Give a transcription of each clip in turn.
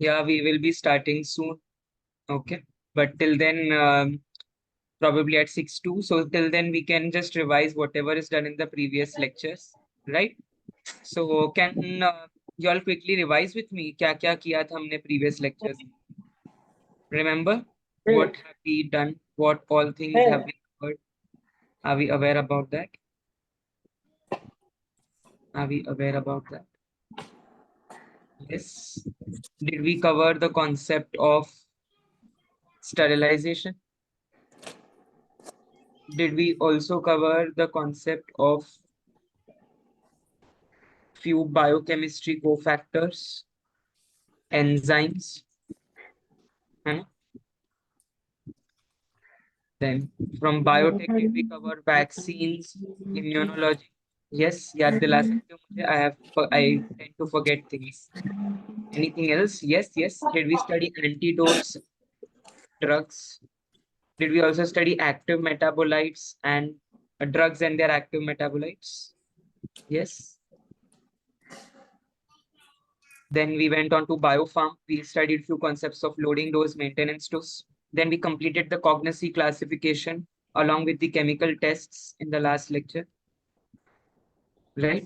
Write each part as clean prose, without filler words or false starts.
Yeah, we will be starting soon. Okay. But till then, probably at 6:02. So till then, we can just revise whatever is done in the previous lectures, right? So can you all quickly revise with me? क्या क्या किया था हमने previous lectures? Remember what have we done? What all things have we covered? Are we aware about that? Are we aware about that? Yes. Did we cover the concept of sterilization? Did we also cover the concept of few biochemistry cofactors, enzymes? And then from biotech, did we cover vaccines, immunology? Yes, याद दिला सकते हो मुझे? I tend to forget things. Anything else? Yes, yes. Did we study antidotes, drugs? Did we also study active metabolites and drugs and their active metabolites? Yes. Then we went on to biopharm. We studied few concepts of loading dose, maintenance dose. Then we completed the cognicy classification along with the chemical tests in the last lecture. Right?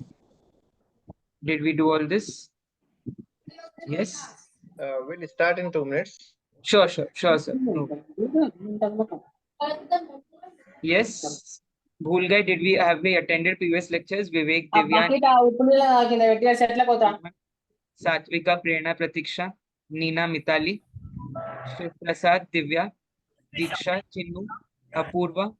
Did we do all this? Yes. We'll start in 2 minutes. Sure, sure, sir. No. Yes. भूल गए, did we have we attended previous lectures? Vivek, Divya, Satvika, Prerna, Pratiksha, Nina, Mitali, Shiv Prasad, Divya, Diksha, Chinnu, Apurva,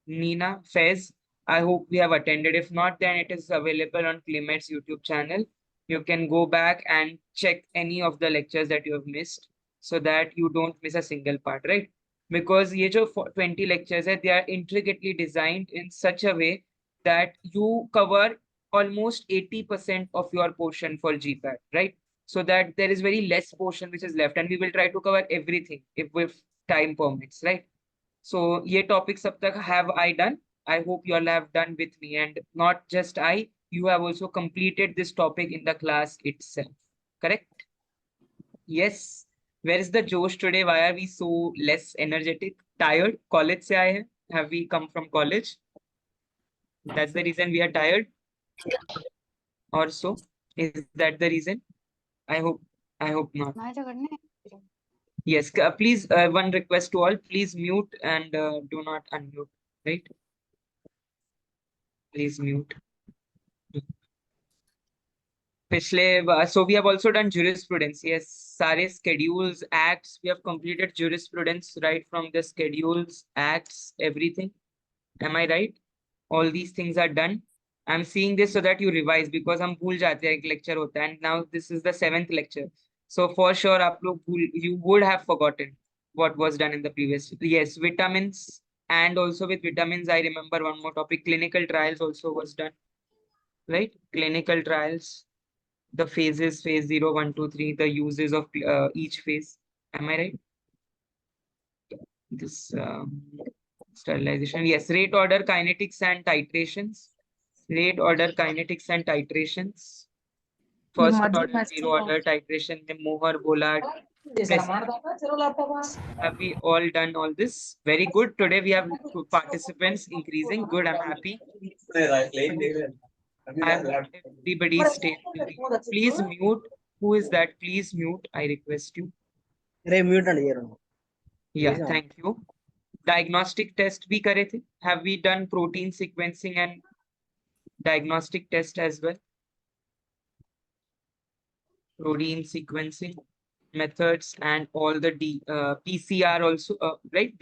Nina, Fez. I hope we have attended. If not, then it is available on CliMed's YouTube channel. You can go back and check any of the lectures that you have missed so that you don't miss a single part, right? Because ye jo 20 lectures hai, they are intricately designed in such a way that you cover almost 80% of your portion for GPAT, right? So that there is very less portion which is left, and we will try to cover everything if time permits, right? So ये topic सब तक have I done? I hope you all have done with me, and not just I, you have also completed this topic in the class itself. Correct? Yes. Where is the Josh today? Why are we so less energetic? Tired? College से आए हैं? Have we come from college? That's the reason we are tired? Or so? Is that the reason? I hope not. Yes, please, one request to all, please mute and do not unmute, right? Please mute. So we have also done jurisprudence. Yes, सारे schedules, acts, we have completed jurisprudence right from the schedules, acts, everything. Am I right? All these things are done. I'm seeing this so that you revise because हम भूल जाते हैं एक lecture होता है, and now this is the 7th lecture. So for sure आप लोग you would have forgotten what was done in the previous. Yes, vitamins, and also with vitamins I remember one more topic. Clinical trials also was done, right? Clinical trials, the phases, phase 0, 1, 2, 3, the uses of each phase. Am I right? This sterilization. Yes, rate order kinetics and titrations. Rate order kinetics and titrations. First order, zero order titration. Mohar bola. Have we all done all this? Very good. Today we have participants increasing. Good. I'm happy. I hope everybody stay healthy. Please mute. Who is that? Please mute. I request you. Yeah, thank you. Diagnostic test भी करे थे. Have we done protein sequencing and diagnostic test as well? Protein sequencing methods and all the PCR also, right?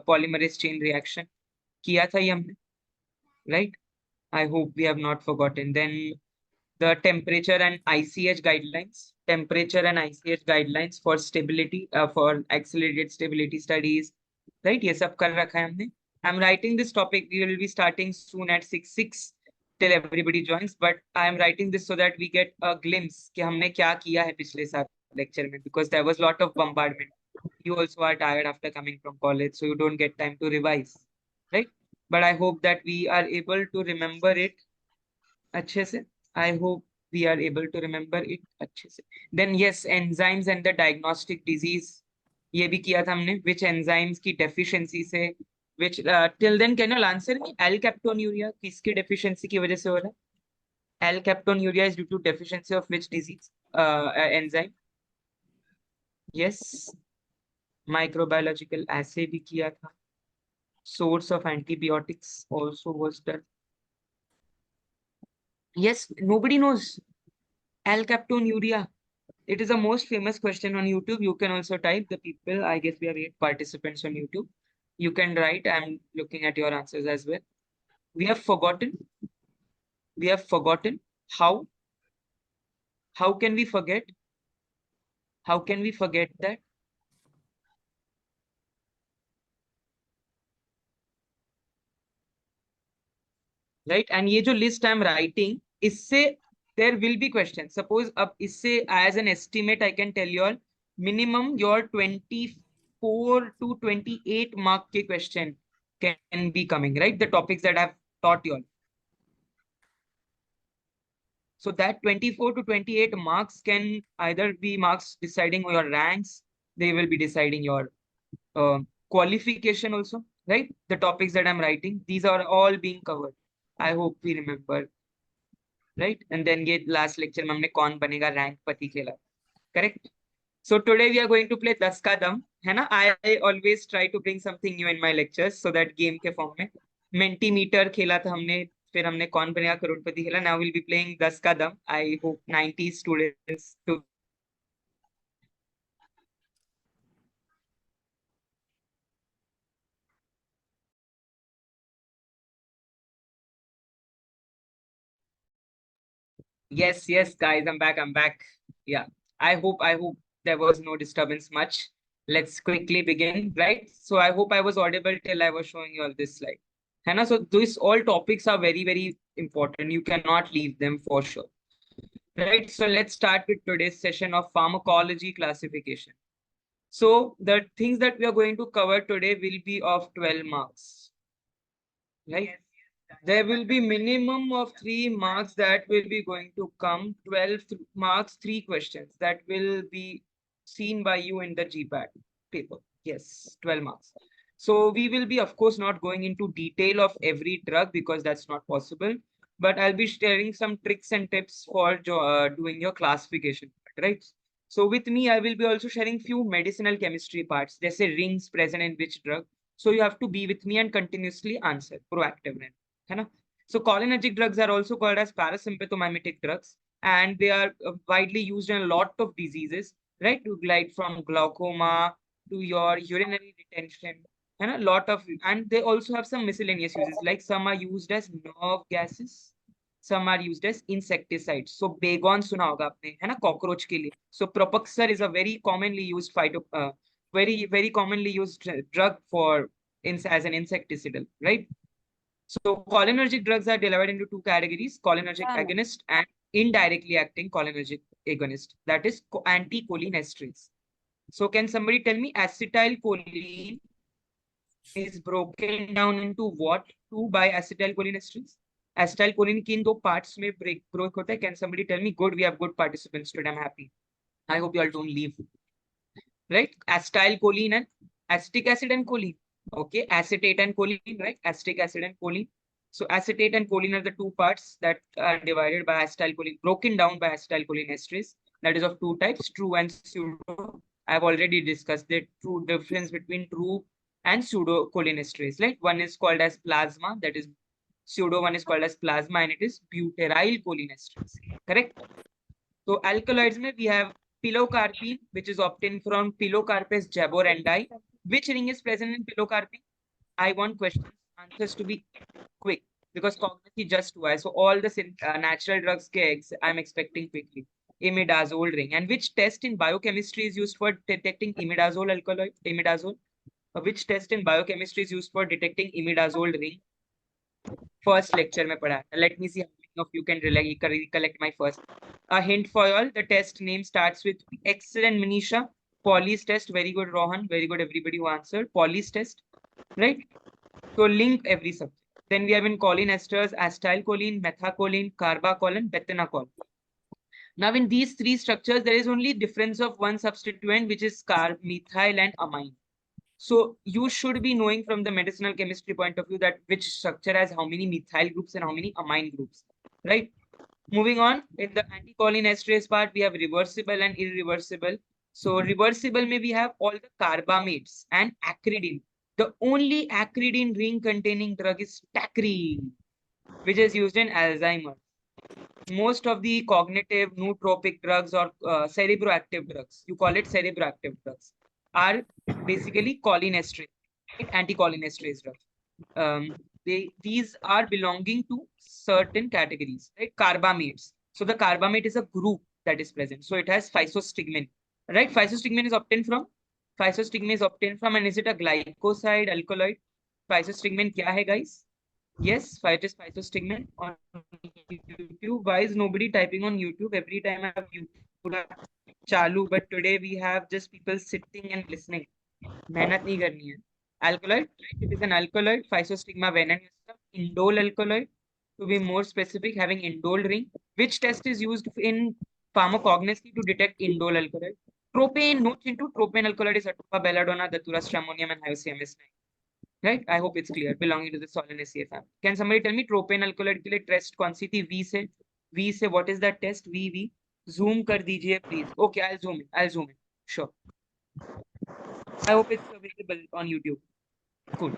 Polymerase chain reaction. किया था ये हमने, right? I hope we have not forgotten. Then the temperature and ICH guidelines. Temperature and ICH guidelines for stability, for accelerated stability studies, right? ये सब कर रखा है हमने. I'm writing this topic. We will be starting soon at 6 till everybody joins. But I am writing this so that we get a glimpse कि हमने क्या किया है पिछले साल lecture में, because there was a lot of bombardment. You also are tired after coming from college, so you don't get time to revise, right? But I hope that we are able to remember it अच्छे से. I hope we are able to remember it अच्छे से. Then yes, enzymes and the diagnostic disease, ये भी किया था हमने. Which enzymes की deficiency से, which till then can you answer me? Alkaptonuria किसकी deficiency की वजह से हो रहा है? Alkaptonuria is due to deficiency of which disease? Enzyme. Yes. Microbiological assay भी किया था. Source of antibiotics also was done. Yes, nobody knows Alkaptonuria. It is the most famous question on YouTube. You can also type the people. I guess we have 8 participants on YouTube. You can write. I'm looking at your answers as well. We have forgotten. We have forgotten. How? How can we forget? How can we forget that? Right? And ये जो list I'm writing, इससे there will be questions. Suppose अब इससे as an estimate I can tell you all minimum your 24 to 28 mark के question can be coming, right? The topics that I've taught you all. So that 24 to 28 marks can either be marks deciding your ranks, they will be deciding your qualification also, right? The topics that I'm writing, these are all being covered. I hope we remember, right? And then ये last lecture में हमने कौन बनेगा rank पति खेला, correct? So today we are going to play 10 का दम, है ना? I always try to bring something new in my lectures, so that game के form में Mentimeter खेला था हमने, फिर हमने कौन बनेगा करोड़पति खेला. Now we'll be playing 10 का दम. I hope 90 students to yes, yes, guys, I'm back. I'm back. Yeah, I hope there was no disturbance much. Let's quickly begin, right? So I hope I was audible till I was showing you all this slide. Hannah, so these all topics are very, very important. You cannot leave them for sure. Right. So let's start with today's session of pharmacology classification. So the things that we are going to cover today will be of 12 marks. Right? There will be minimum of 3 marks that will be going to come, 12 marks, 3 questions that will be seen by you in the GPAT paper. Yes, 12 marks. So we will be, of course, not going into detail of every drug because that's not possible. But I'll be sharing some tricks and tips for doing your classification, right? So with me, I will be also sharing few medicinal chemistry parts. There's a rings present in which drug. So you have to be with me and continuously answer, proactive. है ना? So cholinergic drugs are also called as parasympathomimetic drugs, and they are widely used in a lot of diseases, right? Like from glaucoma to your urinary retention, and a lot of, and they also have some miscellaneous uses. Like some are used as nerve gases, some are used as insecticides. So बेगोन सुना होगा आपने, है ना? Cockroach के लिए. So Propaxar is a very commonly used very commonly used drug for as an insecticidal, right? So cholinergic drugs are divided into 2 categories, cholinergic agonist and indirectly acting cholinergic agonist, that is anticholinesterase. So can somebody tell me acetylcholine is broken down into what two by acetylcholinesterase? Acetylcholine की इन दो parts में break होता है. Can somebody tell me? Good, we have good participants today. I'm happy. I hope you all don't leave. Right? Acetylcholine and acetic acid and choline. Okay, acetate and choline, right? Acetic acid and choline. So acetate and choline are the 2 parts that are divided by acetylcholine, broken down by acetylcholinesterase. That is of 2 types, true and pseudo. I've already discussed the true difference between true and pseudo cholinesterase. Right? One is called as plasma, that is pseudo one is called as plasma, and it is butyryl cholinesterase. Correct? So alkaloids mein we have pilocarpine, which is obtained from Pilocarpus jaborandi. Which ring is present in pilocarpine? I want questions, answers to be quick because cognitive just twice. So all the natural drugs I'm expecting quickly. Imidazole ring. And which test in biochemistry is used for detecting imidazole alkaloid? Imidazole. Which test in biochemistry is used for detecting imidazole ring? First lecture में पढ़ा. Let me see how many of you can recollect my first. A hint for you all. The test name starts with excellent Manisha. Polly's test. Very good, Rohan. Very good, everybody who answered. Polly's test. Right? So link every subject. Then we have in choline esters, acetylcholine, methacholine, carbacholine, bethanacol. Now, in these three structures, there is only difference of one substituent, which is methyl and amine. So you should be knowing from the medicinal chemistry point of view that which structure has how many methyl groups and how many amine groups, right? Moving on, in the anticholinesterase part, we have reversible and irreversible. So reversible may we have all the carbamates and acridine. The only acridine ring containing drug is tacrine, which is used in Alzheimer's. Most of the cognitive nootropic drugs or cerebroactive drugs, you call it cerebroactive drugs, are basically cholinesterase, right? Anticholinesterase drugs. These are belonging to certain categories, right? Carbamates. So the carbamate is a group that is present. So it has physostigmine, right? Physostigmine is obtained from, and is it a glycoside alkaloid? Physostigmine kya hai, guys? Yes, it is physostigmine on YouTube. Why is nobody typing on YouTube? Every time I have YouTube chalu, but today we have just people sitting and listening. मेहनत नहीं करनी है. Alkaloid, right? It is an alkaloid, physostigma venenosum, indole alkaloid. To be more specific, having indole ring. Which test is used in pharmacognosy to detect indole alkaloid? Propane, notes into propane alkaloid is Atopa, belladonna, datura, stramonium, and hyoscyamus. Right? I hope it's clear. Belonging to the Solanaceae family. Can somebody tell me propane alkaloid के लिए test कौन सी थी? V से what is that test? V. Zoom कर दीजिए please. Okay, I'll zoom in. Sure. I hope it's visible on YouTube. Cool.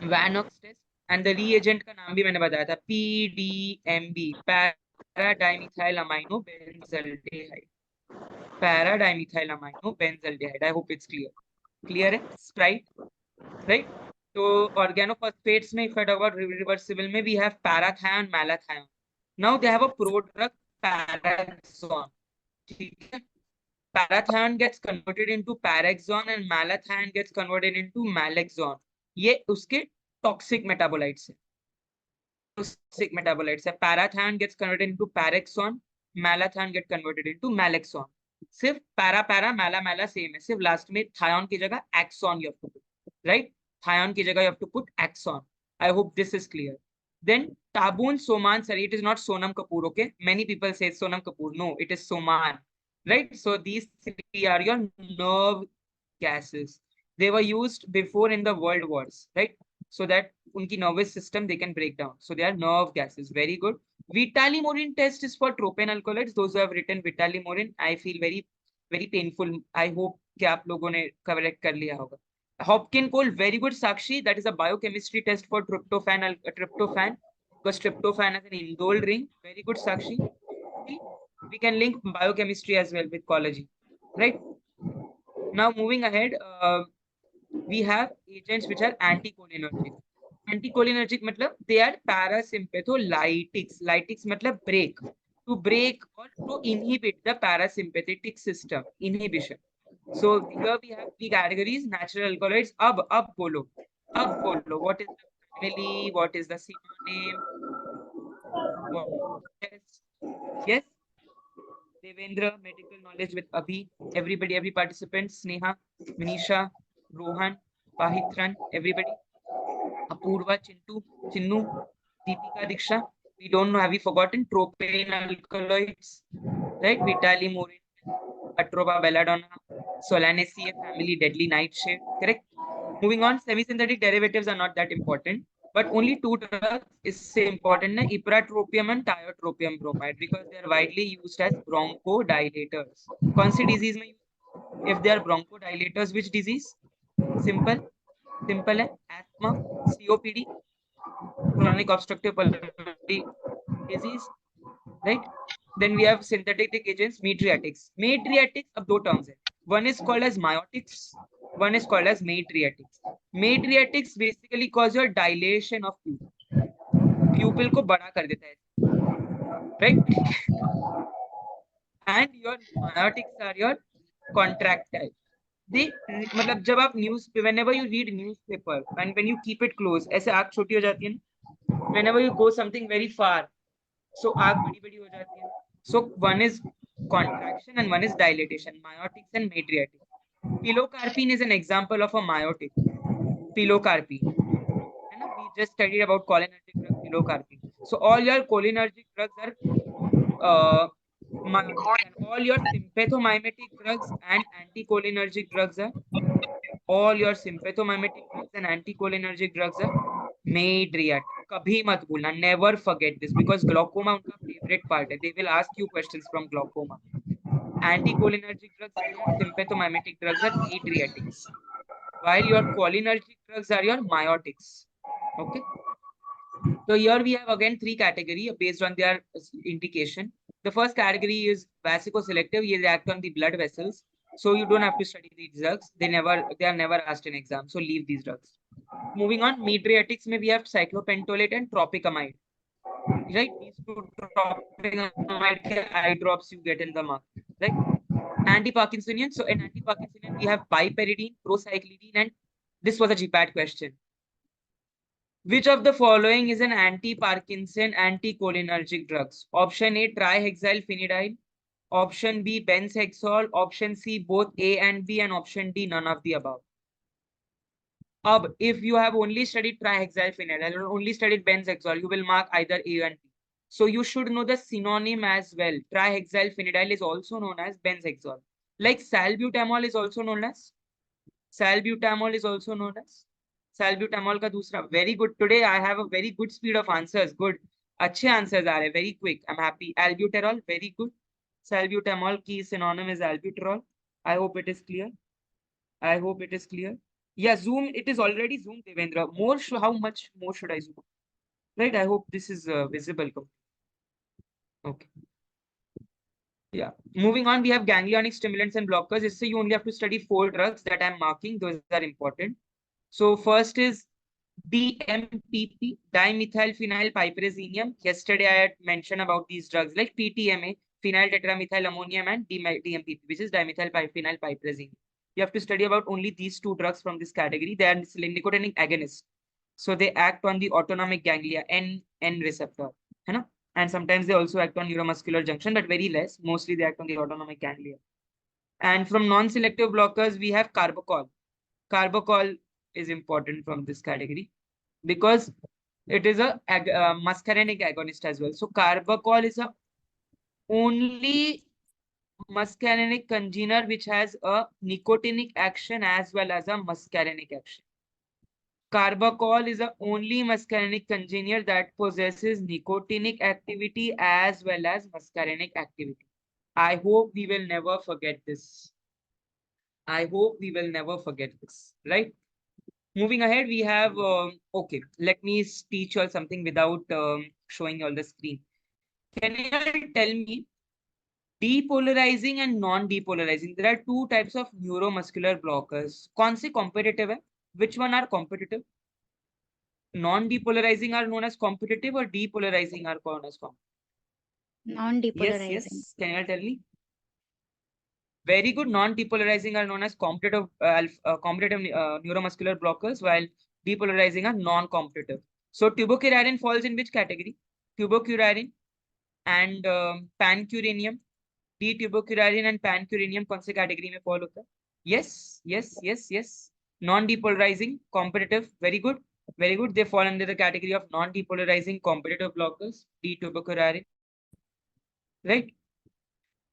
Vanox test and the reagent का नाम भी मैंने बताया था. PDMB, Para-dimethylamino-benzaldehyde. I hope it's clear. Clear है? Sprite. Right? So organophosphates में, if I talk about reversible में, we have parathion, malathion. Now they have a prodrug, paraxon. ठीक है? Parathion gets converted into paraxon and malathion gets converted into malaxon. ये उसके toxic metabolites है. Parathion gets converted into paraxon, malathion gets converted into malaxon. सिर्फ para mala same है. सिर्फ last में thion की जगह axon you have to put, right? Thion की जगह you have to put axon. I hope this is clear. Then Tabun, Soman, sorry, it is not Sonam Kapoor, okay? Many people say Sonam Kapoor. No, it is Soman, right? So these three are your nerve gases. They were used before in the world wars, right? So that unki nervous system they can break down. So they are nerve gases. Very good. Vitalimorine test is for tropane alkaloids. Those who have written Vitalimorine, I feel very, very painful. I hope कि आप लोगों ने correct कर लिया होगा. Hopkin Cole, very good, Sakshi. That is a biochemistry test for tryptophan, because tryptophan has an indole ring. Very good, Sakshi. We can link biochemistry as well with ecology, right? Now moving ahead, we have agents which are anticholinergic. Anticholinergic matlab they are parasympatholytics. Lytics matlab break. To break or to inhibit the parasympathetic system. Inhibition. So here we have three categories: natural alkaloids. Ab bolo. What is the family? What is the synonym? What is? Yes. Devendra, medical knowledge with Abhi. Everybody, every participant. Sneha, Manisha, Rohan, Pahitran, everybody. Apurva, Chinnu, Deepika, Diksha. We don't know. Have we forgotten propane alkaloids? Right? Vitalimorine, Atropa, belladonna, Solanaceae family, deadly nightshade. Correct? Moving on, semi-synthetic derivatives are not that important, but only two drugs is important, ipratropium and tiotropium bromide, because they are widely used as bronchodilators. कौन सी disease में? If they are bronchodilators, which disease? Simple है. Asthma, COPD, chronic obstructive pulmonary disease, right? Then we have synthetic agents, Medriatics. Medriatics, अब दो terms है. One is called as myotics, one is called as Medriatics. Medriatics basically cause your dilation of pupil. Pupil को बड़ा कर देता है, right? And your myotics are your contractile. They मतलब जब आप whenever you read newspaper and when you keep it close, ऐसे आँख छोटी हो जाती है ना. Whenever you go something very far, so आँख बड़ी बड़ी हो जाती है. So one is contraction and one is dilatation, myotics and Medriatics. Pilocarpine is an example of a myotic. Pilocarpine. We just studied about cholinergic drug, pilocarpine. So all your cholinergic drugs are miotics, and all your sympathomimetic drugs and anticholinergic drugs are Midriatic. कभी मत भूलना, never forget this, because glaucoma उनका favorite part है. They will ask you questions from glaucoma. Anticholinergic drugs and your sympathomimetic drugs are Adriatics, while your cholinergic drugs are your miotics. Okay. So here we have again three categories based on their indication. The first category is vasoselective. They act on the blood vessels. So you don't have to study these drugs. They are never asked in exam. So leave these drugs. Moving on, Midriatics, we have cyclopentolate and tropicamide. Right? These two tropicamide eye drops you get in the market. Right? Anti-Parkinsonian. So in anti-Parkinsonian, we have piperidine, procyclidine, and this was a GPAT question. Which of the following is an anti-Parkinson, anticholinergic drugs? Option A, trihexylphenidine. Option B, benzhexol. Option C, both A and B. And option D, none of the above. If you have only studied trihexylphenidine or only studied benzhexol, you will mark either A and B. So you should know the synonym as well. Trihexylphenidine is also known as benzhexol. Like salbutamol is also known as salbutamol का दूसरा. Very good. Today I have a very good speed of answers. Good. अच्छे answers are very quick. I'm happy. Albuterol, very good. Salbutamol की synonym is albuterol. I hope it is clear. Yeah, zoom. It is already zoomed, Devendra. How much more should I zoom? Right. I hope this is visible. Okay. Yeah. Moving on, we have ganglionic stimulants and blockers. So you only have to study 4 drugs that I'm marking. Those are important. So first is DMPP, dimethylphenylpiperazinium. Yesterday I had mentioned about these drugs like PTMA, phenyl tetramethylammonium, and DMPP, which is dimethylphenylpiperazinium. You have to study about only these 2 drugs from this category. They are nicotinic agonists. So they act on the autonomic ganglia, N receptor. And sometimes they also act on neuromuscular junction, but very less. Mostly they act on the autonomic ganglia. And from non-selective blockers, we have carbachol. Carbachol is important from this category because it is a muscarinic agonist as well. So carbachol is a only muscarinic congener which has a nicotinic action as well as a muscarinic action. Carbachol is the only muscarinic congener that possesses nicotinic activity as well as muscarinic activity. I hope we will never forget this. Right? Moving ahead, we have, okay, let me teach you all something without showing you all the screen. Can you tell me depolarizing and non-depolarizing? There are 2 types of neuromuscular blockers. कौन से competitive है? Which one are competitive? Non-depolarizing are known as competitive or depolarizing are known as competitive? Non-depolarizing. Yes. Can you tell me? Very good. Non-depolarizing are known as competitive neuromuscular blockers, while depolarizing are non-competitive. So tubocurarine falls in which category? Tubocurarine and pancuranium. D-tubocurarine and pancuranium कौन से category में fall होता है? Yes. Non-depolarizing, competitive. Very good. They fall under the category of non-depolarizing competitive blockers. D-tubocurarine. Right.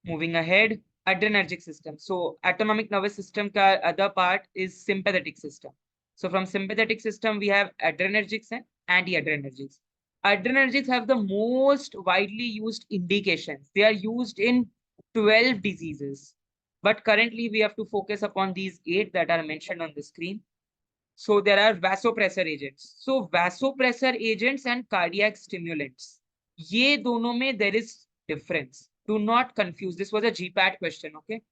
Moving ahead. Adrenergic system. So autonomic nervous system ka other part is sympathetic system. So from sympathetic system, we have adrenergics and anti-adrenergics. Adrenergics have the most widely used indications. They are used in 12 diseases. But currently we have to focus upon these 8 that are mentioned on the screen. So there are vasopressor agents. So vasopressor agents and cardiac stimulants. Ye dono mein there is difference. Do not confuse. This was a GPAT question, okay?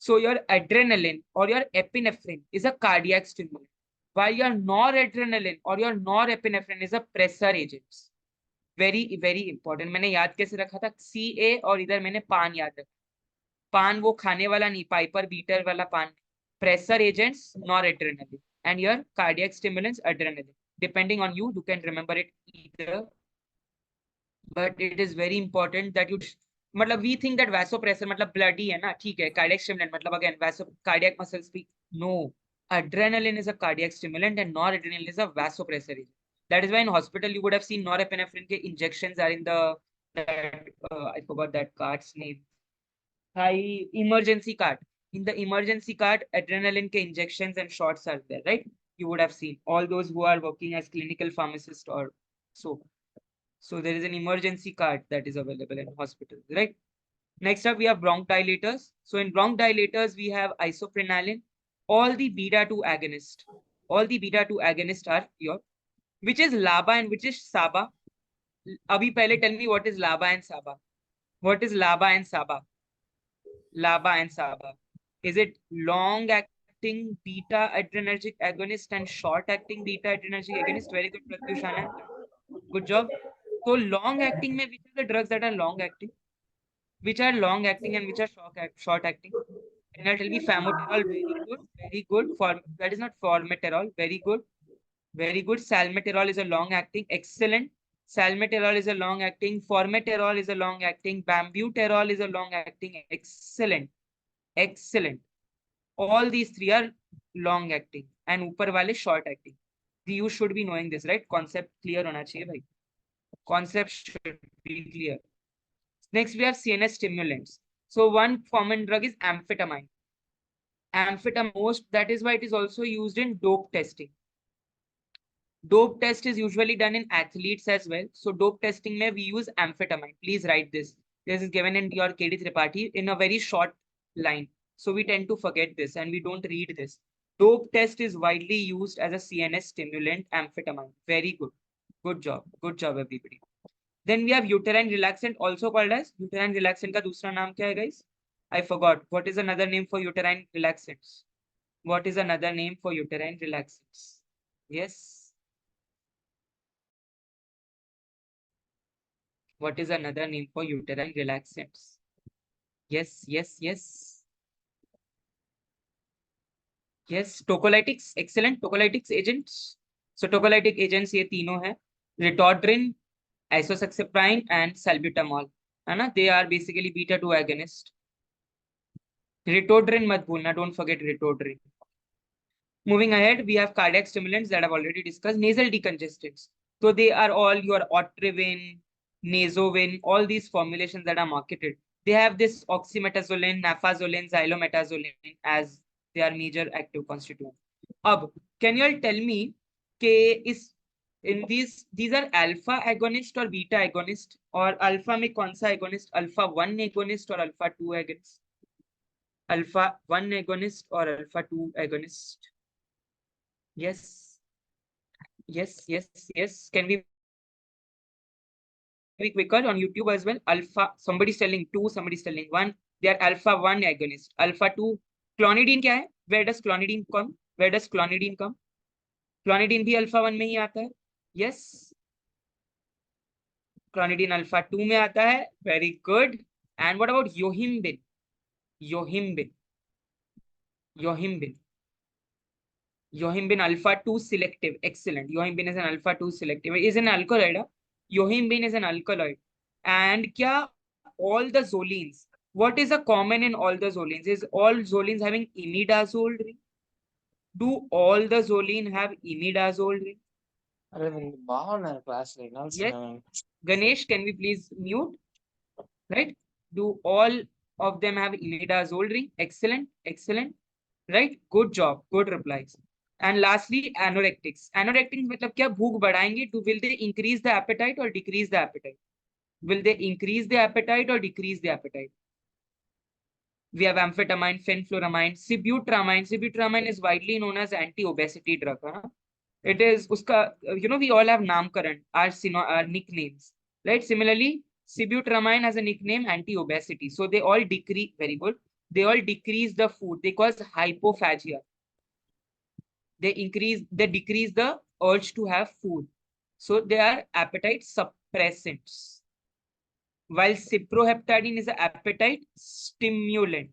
So your adrenaline or your epinephrine is a cardiac stimulant, while your noradrenaline or your norepinephrine is a pressor agents. Very, very important. मैंने याद कैसे रखा था? CA और इधर मैंने पान याद रखा. पान वो खाने वाला नहीं, पाइपर बीटर वाला पान. Pressor agents, noradrenaline, and your cardiac stimulants, adrenaline. Depending on you, you can remember it either. But it is very important that you. मतलब we think that vasopressor मतलब bloody है ना, ठीक है. Cardiac stimulant मतलब again cardiac muscle speak. No, adrenaline is a cardiac stimulant and noradrenaline is a vasopressor agent. That is why in hospital you would have seen norepinephrine ke injections are in the that I forgot that card's name. High emergency card. In the emergency card, adrenaline ke injections and shots are there, right? You would have seen all those who are working as clinical pharmacist or so. So there is an emergency card that is available in hospitals, right? Next up, we have bronchodilators. So in bronchodilators, we have isoprenaline, all the beta-2 agonists. All the beta-2 agonists are here. Which is LABA and which is SABA? Abhi pehle tell me what is LABA and SABA. What is LABA and SABA? LABA and SABA. Is it long-acting beta-adrenergic agonist and short-acting beta-adrenergic agonist? Very good, Pratyush. Good job. So long-acting mein which are the drugs that are long-acting? Which are long-acting and which are short-acting? And I'll tell me famotidol, very good, very good. That is not formoterol, very good, very good. Salmeterol is a long-acting, excellent. Salmeterol is a long-acting, formoterol is a long-acting, bambuterol is a long-acting, excellent, excellent. All these three are long-acting and ऊपर वाले short-acting. You should be knowing this, right? Concept clear होना चाहिए भाई. Concept should be clear. Next, we have CNS stimulants. So one common drug is amphetamine. Amphetamine most, that is why it is also used in dope testing. Dope test is usually done in athletes as well. So dope testing may we use amphetamine. Please write this. This is given in your KD Tripathi in a very short line. So we tend to forget this and we don't read this. Dope test is widely used as a CNS stimulant, amphetamine. Very good. Good job. Good job, everybody. Then we have uterine relaxant, also called as uterine relaxant का दूसरा नाम क्या है guys? I forgot. What is another name for uterine relaxants? What is another name for uterine relaxants? Yes. What is another name for uterine relaxants? Yes, yes, yes. Yes, tocolytics. Excellent. Tocolytics agents. So tocolytic agents ये तीनों हैं. Ritodrine, isosaxaprine and salbutamol. है ना? They are basically beta-2 agonist. Ritodrine मत भूलना. Don't forget Ritodrine. Moving ahead, we have cardiac stimulants that I've already discussed. Nasal decongestants. So they are all your Otrivin, Nasovin, all these formulations that are marketed. They have this oxymetazoline, nafazolin, xylometazoline as their major active constituent. Ab, can you all tell me in these are alpha agonist or beta agonist, or alpha में कौन सा agonist? Alpha 1 agonist or alpha 2 agonist? Alpha 1 agonist or alpha 2 agonist? Yes. Yes, yes, yes. Can we be quicker on YouTube as well? Alpha, somebody's telling 2, somebody's telling 1. They are alpha 1 agonist. Alpha 2. Clonidine क्या है? Where does clonidine come? Where does clonidine come? Clonidine भी alpha 1 में ही आता है. Yes. Clonidine alpha 2 में आता है. Very good. And what about yohimbine? Yohimbine. Yohimbine. Yohimbine alpha 2 selective. Excellent. Yohimbine is an alpha 2 selective. Is an alkaloid. Yohimbine is an alkaloid. And kya all the zolines? What is a common in all the zolines? Is all zolines having imidazole ring? Do all the zoline have imidazole ring? Yes. Ganesh, can we please mute? Right? Do all of them have imidazole ring? Excellent. Excellent. Right? Good job. Good replies. And lastly, anorectics. Anorectics मतलब क्या? भूख बढ़ाएंगे? Will they increase the appetite or decrease the appetite? Will they increase the appetite or decrease the appetite? We have amphetamine, fenfluramine, sibutramine. Sibutramine is widely known as anti-obesity drug. It is uska, we all have namkaran, our nicknames, right? Similarly, sibutramine has a nickname anti-obesity. So they all decrease, very good. They all decrease the food. They cause hypophagia. They decrease the urge to have food. So they are appetite suppressants. While cyproheptadine is an appetite stimulant.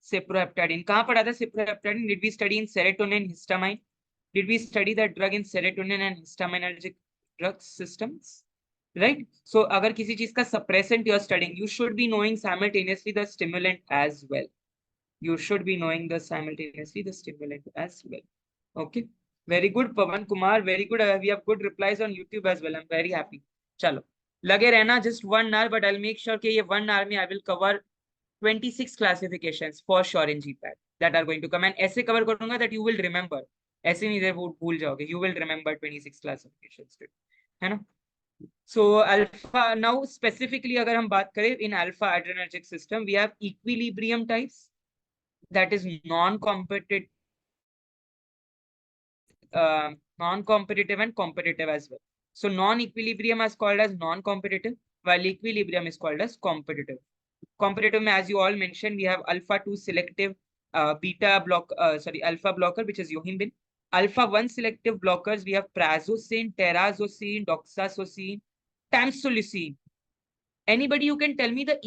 Cyproheptadine. कहाँ पढ़ा था cyproheptadine? Did we study in serotonin, histamine? Did we study that drug in serotonin and histaminergic drug systems? Right? So अगर किसी चीज का suppressant you are studying, you should be knowing simultaneously the stimulant as well. You should be knowing simultaneously the stimulant as well. Okay. Very good, Pavan Kumar. Very good. We have good replies on YouTube as well. I'm very happy. Chalo. लगे रहना just 1 hour, but I'll make sure कि ये 1 hour में I will cover 26 classifications for sure in GPAT that are going to come, and ऐसे cover करूंगा that you will remember. ऐसे नहीं दे भूल जाओगे, you will remember 26 classifications, है ना? So alpha, now specifically अगर हम बात करें in alpha adrenergic system, we have equilibrium types, that is non-competitive and competitive as well. So non-equilibrium is called as non-competitive, while equilibrium is called as competitive. Competitive, as you all mentioned, we have alpha 2 selective alpha blocker, which is yohimbine. Alpha 1 selective blockers, we have prazosin, terazosin, doxazosin, tamsulicin. Anybody who can tell me the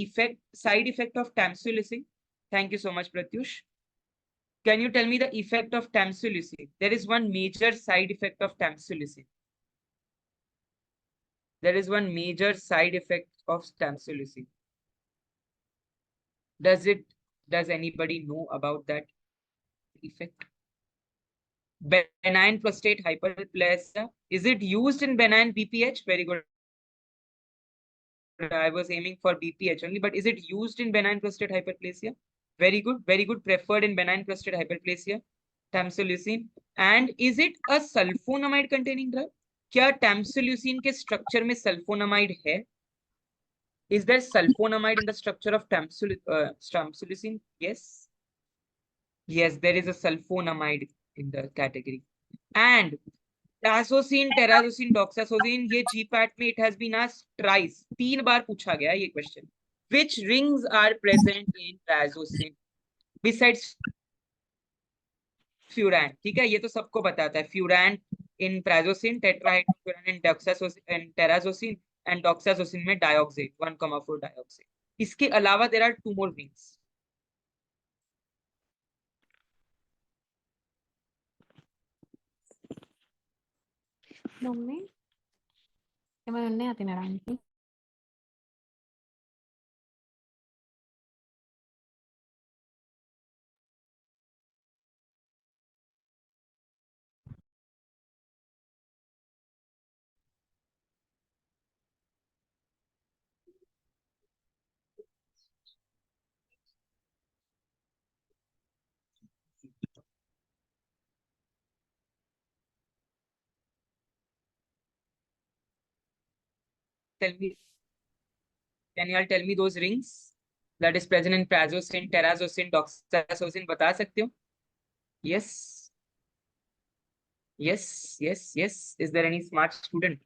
side effect of tamsulicin? Thank you so much, Pratyush. Can you tell me the effect of tamsulicin? There is one major side effect of tamsulicin. There is one major side effect of tamsulicin. Does anybody know about that effect? Benign prostate hyperplasia. Is it used in benign BPH? Very good. I was aiming for BPH only, but is it used in benign prostate hyperplasia? Very good, very good. Preferred in benign prostate hyperplasia. Tamsulicin. And is it a sulfonamide containing drug? क्या tamsulicin के structure में sulfonamide है? Is there sulfonamide in the structure of tamsulicin? Yes. Yes, there is a sulfonamide in the category. And tazocine, terazosin, doxazosin, ये GPAT में it has been asked twice. 3 बार पूछा गया ये question. Which rings are present in tazocine besides furan? ठीक है, ये तो सबको बताता है. Furan in prazosin, tetrahydrofuran in doxazosin and terazosin, and doxazosin में dioxide 1,4 dioxide. इसके अलावा there are 2 more rings. Mummy ఏమైనా ఉన్నాయా తినడానికి? Tell me, can you all tell me those rings that is present in prazosin, terazosin, doxazosin? बता सकते हो? Yes. Yes, yes, yes. Is there any smart student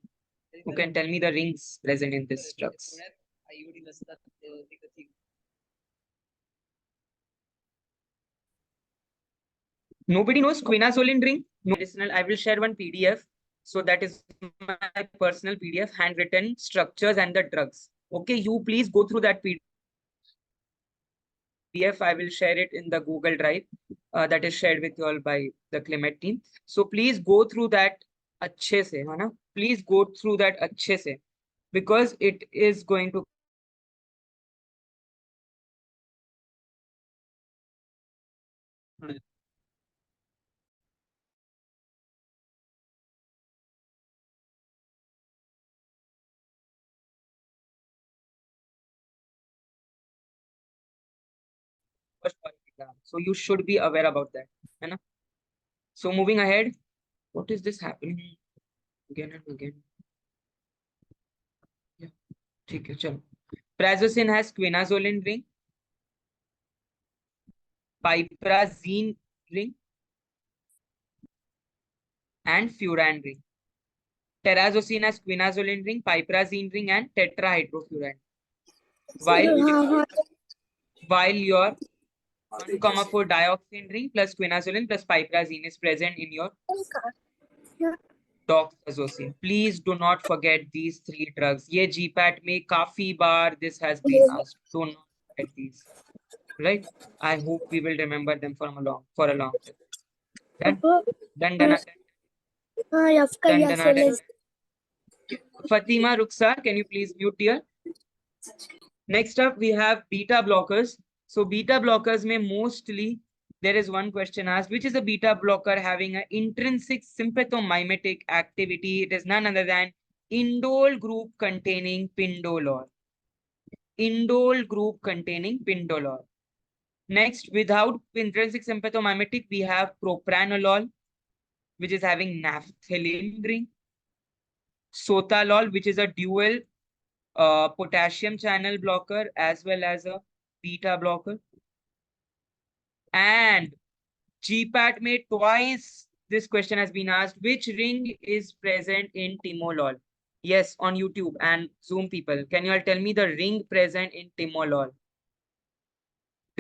who can tell me the rings present in these drugs? Nobody knows quinazoline ring? No. Medicinal. I will share one PDF. So that is my personal PDF, handwritten structures and the drugs. Okay, you please go through that PDF. I will share it in the Google Drive that is shared with you all by the CliMed team. So please go through that अच्छे से, है ना? Please go through that अच्छे से, because it is going to so you should be aware about that, है ना? So moving ahead, what is this happening again and again? Yeah, ठीक है, चलो. Prazosin has quinazoline ring, piperazine ring, and furan ring. Terazosin has quinazoline ring, piperazine ring, and tetrahydrofuran. While your 1,4 dioxin ring plus quinazoline plus piperazine is present in your doxazosin. Please do not forget these 3 drugs. ये GPAT में काफी बार this has been asked. Do not forget these. Right? I hope we will remember them for a long time. Done. Fatima Rukhsar, can you please mute here? Next up, we have beta blockers. So beta blockers may mostly, there is one question asked, which is a beta blocker having an intrinsic sympathomimetic activity? It is none other than indole group containing pindolol. Indole group containing pindolol. Next, without intrinsic sympathomimetic, we have propranolol, which is having naphthalene ring. Sotalol, which is a dual potassium channel blocker as well as a beta blocker. And GPAT made twice this question has been asked, which ring is present in timolol? Yes, on YouTube and Zoom people. Can you all tell me the ring present in timolol?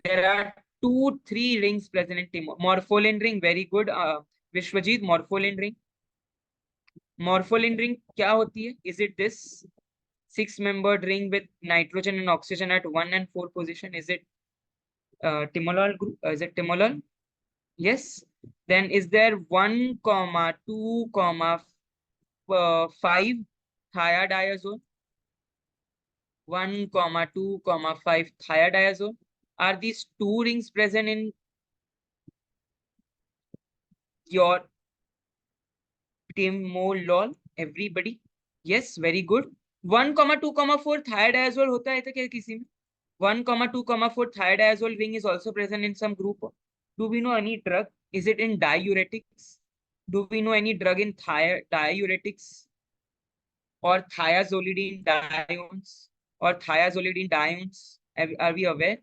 There are 2-3 rings present in timolol. Morpholin ring, very good. Vishwajit, morpholin ring. Morpholin ring क्या होती है? Is it this 6-membered ring with nitrogen and oxygen at 1 and 4 position? Is it timolol group? Is it timolol? Yes. Then is there 1, 2, 5 thiazole? 1, 2, 5 thiazole. Are these 2 rings present in your timolol? Everybody? Yes, very good. 1, 2, 4 thiazole होता है क्या किसी में? 1, 2, 4 thiazole ring is also present in some group. Do we know any drug? Is it in diuretics? Do we know any drug in diuretics? Or thiazolidine diones? Or thiazolidine diones? Are we aware?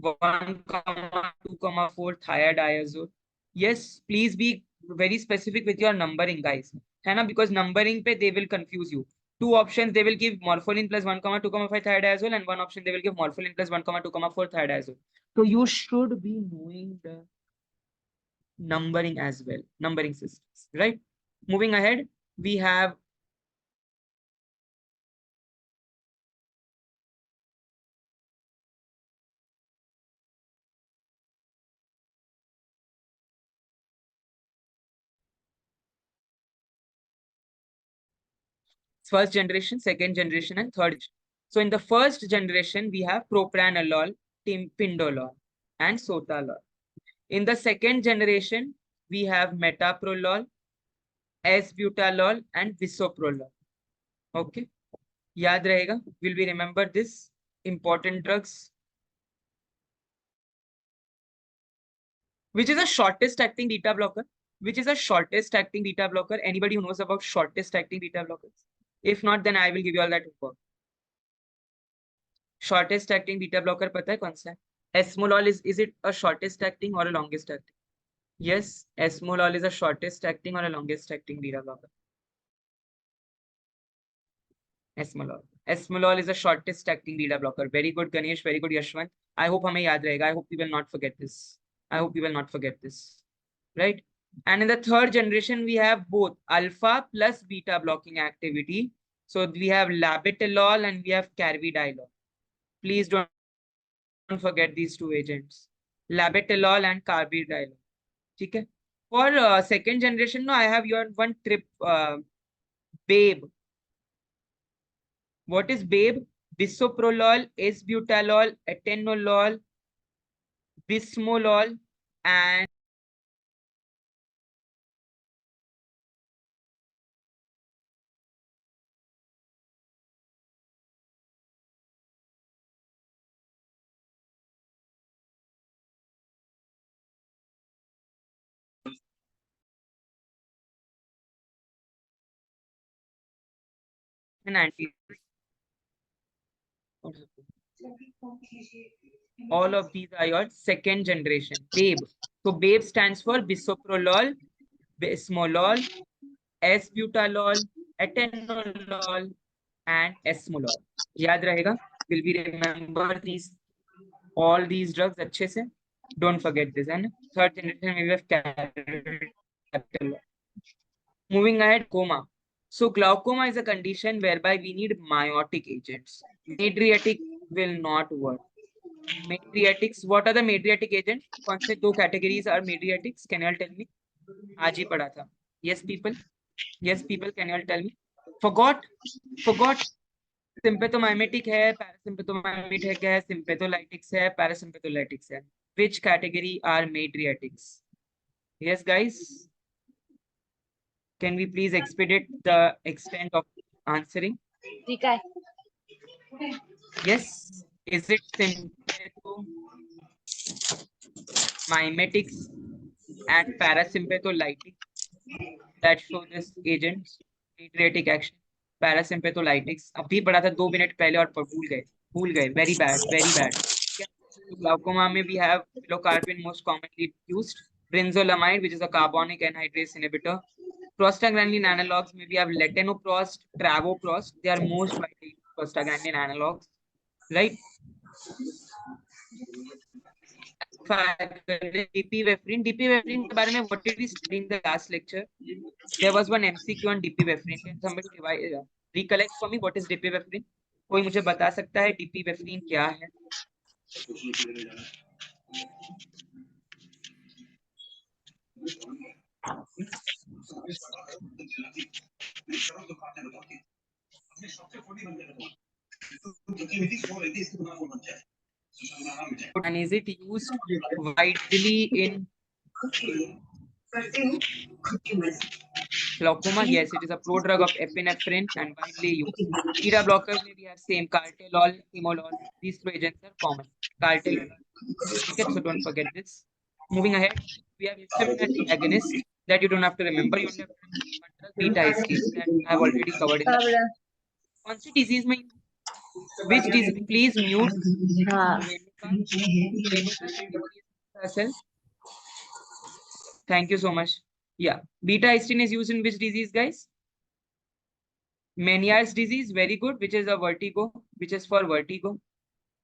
1, 2, 4 thiazole. Yes, please be very specific with your numbering, guys. है ना? Because numbering पे they will confuse you. 2 options they will give morpholin plus 1, 2, 5 thiazole, and 1 option they will give morpholin plus 1, 2, 4 thiazole. So you should be knowing the numbering as well, numbering systems, right? Moving ahead, we have first generation, second generation, and third. So in the first generation, we have propranolol, pindolol, and sotalol. In the second generation, we have metoprolol, S-butalol, and bisoprolol. Okay, yaad rahega. Will we remember this important drugs? Which is a shortest acting beta blocker? Which is a shortest acting beta blocker? Anybody who knows about shortest acting beta blockers? If not, then I will give you all that info. Shortest acting beta blocker पता है कौन सा है? Esmolol is it a shortest acting or a longest acting? Yes, esmolol is a shortest acting or a longest acting beta blocker. Esmolol. Esmolol is a shortest acting beta blocker. Very good, Ganesh. Very good, Yashwant. I hope हमें याद रहेगा. I hope we will not forget this. I hope we will not forget this. Right? And in the third generation, we have both alpha plus beta blocking activity. So we have labetalol and we have carvedilol. Please don't forget these 2 agents. Labetalol and carvedilol. Okay? For second generation, no, I have your one trip, BABE. What is BABE? Bisoprolol, S-butalol, atenolol, bismolol, and an anti. All of these are your second generation. BABE. So BABE stands for bisoprolol, bismolol, S-butalol, atenolol, and esmolol. याद रहेगा? Will we remember these all these drugs अच्छे से? Don't forget this. And third generation we have carvedilol. Moving ahead, glaucoma. So glaucoma is a condition whereby we need miotic agents. Adrenergic will not work. Mydriatics, what are the mydriatic agents? कौन से 2 categories are mydriatics? Can you all tell me? आज ही पढ़ा था. Yes, people. Yes, people. Can you all tell me? Forgot. Sympathomimetic है, parasympathomimetic है क्या है? Sympatholytics है, parasympatholytics है. Which category are mydriatics? Yes, guys. Can we please expedite the extent of answering. ठीक है. Yes. Is it sympathomimetics and parasympatholytic that show this agents adrenergic action? Parasympatholytics अभी पढ़ा था 2 मिनट पहले और भूल गए. Very bad, very bad. Glaucoma में we have pilocarpine most commonly used. Brinzolamide, which is a carbonic anhydrase inhibitor. Prostaglandin analogs में we have latanoprost, travoprost. They are most widely used prostaglandin analogs, right? Dipivefrin के बारे में what did we study in the last lecture? There was one MCQ on dipivefrin. Can somebody recollect for me what is dipivefrin? कोई मुझे बता सकता है dipivefrin क्या है? And is it used widely in glaucoma? Yes, it is a prodrug of epinephrine and widely used. Beta blockers maybe have same cartelol, timolol. These two agents are common. Cartelol. Okay, so don't forget this. Moving ahead, we have histamine agonist that you don't have to remember. You only have to remember beta histamine that I have already covered in the Consti disease mein which disease? Please mute. Thank you so much. Yeah, beta histine is used in which disease, guys? Meniere's disease, very good, which is a vertigo, which is for vertigo,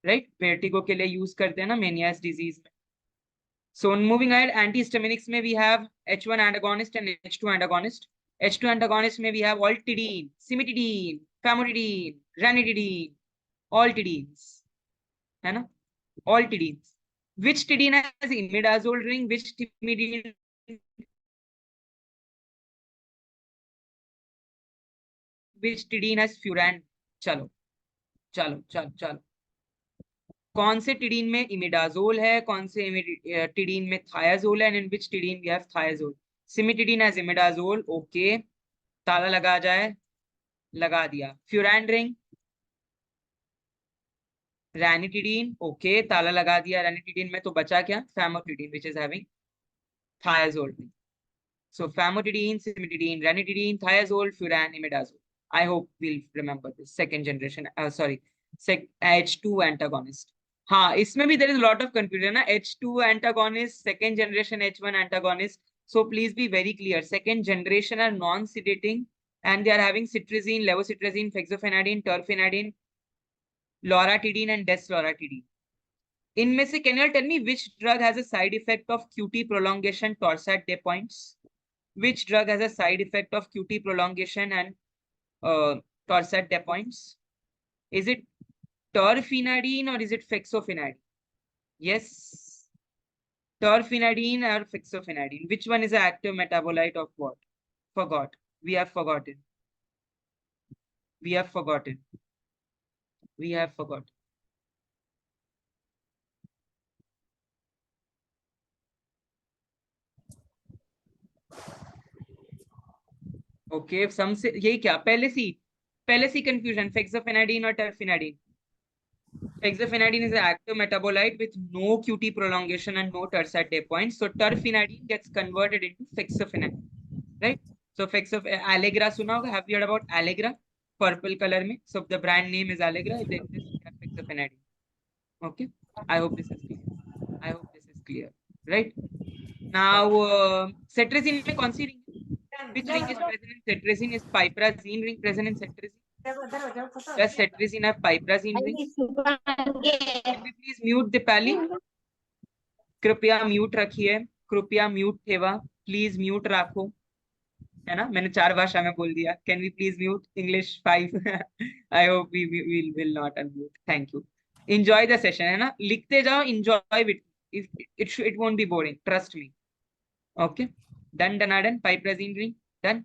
right? Vertigo के लिए use करते हैं ना Meniere's disease में. So moving ahead, antihistaminics में we have H1 antagonist and H2 antagonist. H2 antagonist में we have altidine, cimetidine, famotidine, ranitidine, all tidines, है ना? All tidines. Which tidine has imidazole ring? Which timidine? Which tidine has furan? चलो कौन से टिडीन में imidazole है, कौन से टिडीन में थायाजोल है, and which tidine we have thiazole? Cimetidine has imidazole, okay, ताला लगा जाए, लगा दिया. फ्यूरान रिंग, रैनिटिडीन, ओके, ताला लगा दिया. रैनिटिडीन में तो बचा क्या? फैमोटिडीन, which is having thiazole. So famotidine, cimetidine, ranitidine, thiazole, furan, imidazole. I hope we'll remember this. Second generation, H2 antagonist. हाँ, इसमें भी there is a lot of confusion ना. H2 antagonist, second generation H1 antagonist. So please be very clear. Second generation are non-sedating and they are having cetirizine, levocetirizine, fexofenadine, terfenadine, loratadine and desloratadine. इनमें से can you tell me which drug has a side effect of QT prolongation, torsade day points? Which drug has a side effect of QT prolongation and torsade day points? Is it terfenadine or is it fexofenadine? Yes, terfenadine or fexofenadine. Which one is an active metabolite of what? Forgot. We have forgotten. We have forgotten. We have forgotten. Okay, some से यही क्या? पहले सी confusion. Fexofenadine or terfenadine? Fexofenadine is an active metabolite with no QT prolongation and no torsade day points. So terfenadine gets converted into fexofenadine, right? So Allegra सुना होगा? Have you heard about Allegra? Purple color में. So the brand name is Allegra. This is fexofenadine. Okay. I hope this is clear. I hope this is clear, right? Now cetirizine में कौन सी ring? Which ring is present in cetirizine? Is piperazine ring present in cetirizine? Does cetirizine have piperazine ring? Can we please mute Dipali? कृपया mute रखिए, कृपया mute ठेवा, please mute रखो, है ना? मैंने 4 भाषा में बोल दिया. Can we please mute? English 5. I hope we will not unmute. Thank you. Enjoy the session, है ना? लिखते जाओ, enjoy it. It won't be boring. Trust me. Okay. Done. Piperazine ring. Done.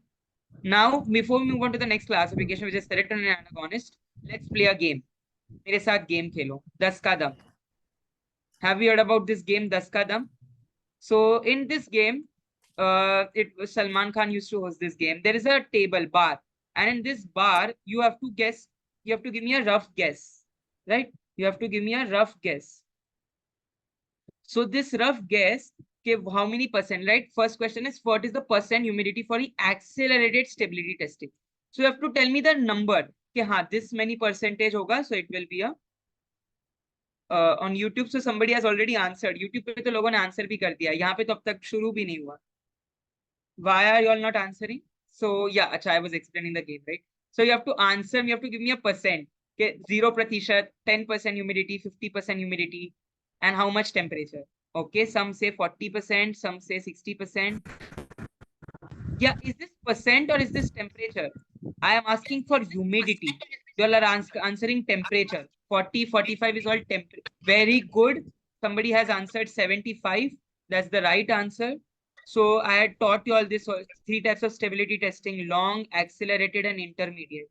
Now, before we move on to the next classification, which is serotonin antagonist, let's play a game. मेरे साथ game खेलो. 10 का दम. Have you heard about this game, 10 ka dam? So in this game, Salman Khan used to host this game. There is a table bar. And in this bar, you have to guess, you have to give me a rough guess, right? You have to give me a rough guess. So this rough guess, okay, how many percent, right? First question is, what is the percent humidity for the accelerated stability testing? So you have to tell me the number. Okay, हाँ, this many percentage होगा, so it will be a on YouTube. So somebody has already answered. YouTube पे तो लोगों ने answer भी कर दिया. यहाँ पे तो अब तक शुरू भी नहीं हुआ. Why are you all not answering? So yeah, acha, I was explaining the game, right? So you have to answer, you have to give me a percent. Okay, 0%, 10% humidity, 50% humidity, and how much temperature. Okay, some say 40%, some say 60%. Yeah, is this percent or is this temperature? I am asking for humidity. You all are answering temperature. 40, 45 is all temperature. Very good. Somebody has answered 75. That's the right answer. So I had taught you all this 3 types of stability testing: long, accelerated, and intermediate.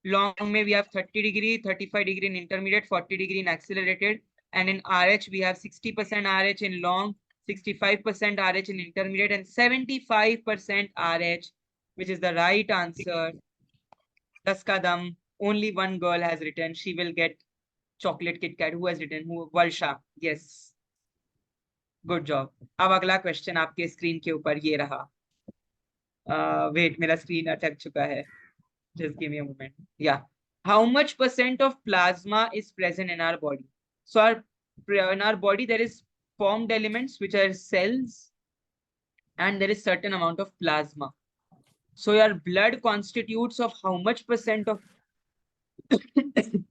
Long may we have 30 degree, 35 degree in intermediate, 40 degree in accelerated. And in RH, we have 60% RH in long, 65% RH in intermediate, and 75% RH, which is the right answer. Das Kadam, only one girl has written. She will get chocolate Kit Kat. Who has written? Who? Valsha. Yes. Good job. अब अगला question आपके screen के ऊपर ये रहा. Wait, मेरा screen अटक चुका है. Just give me a moment. Yeah. How much percent of plasma is present in our body? So in our body, there is formed elements, which are cells, and there is certain amount of plasma. So your blood constitutes of how much percent of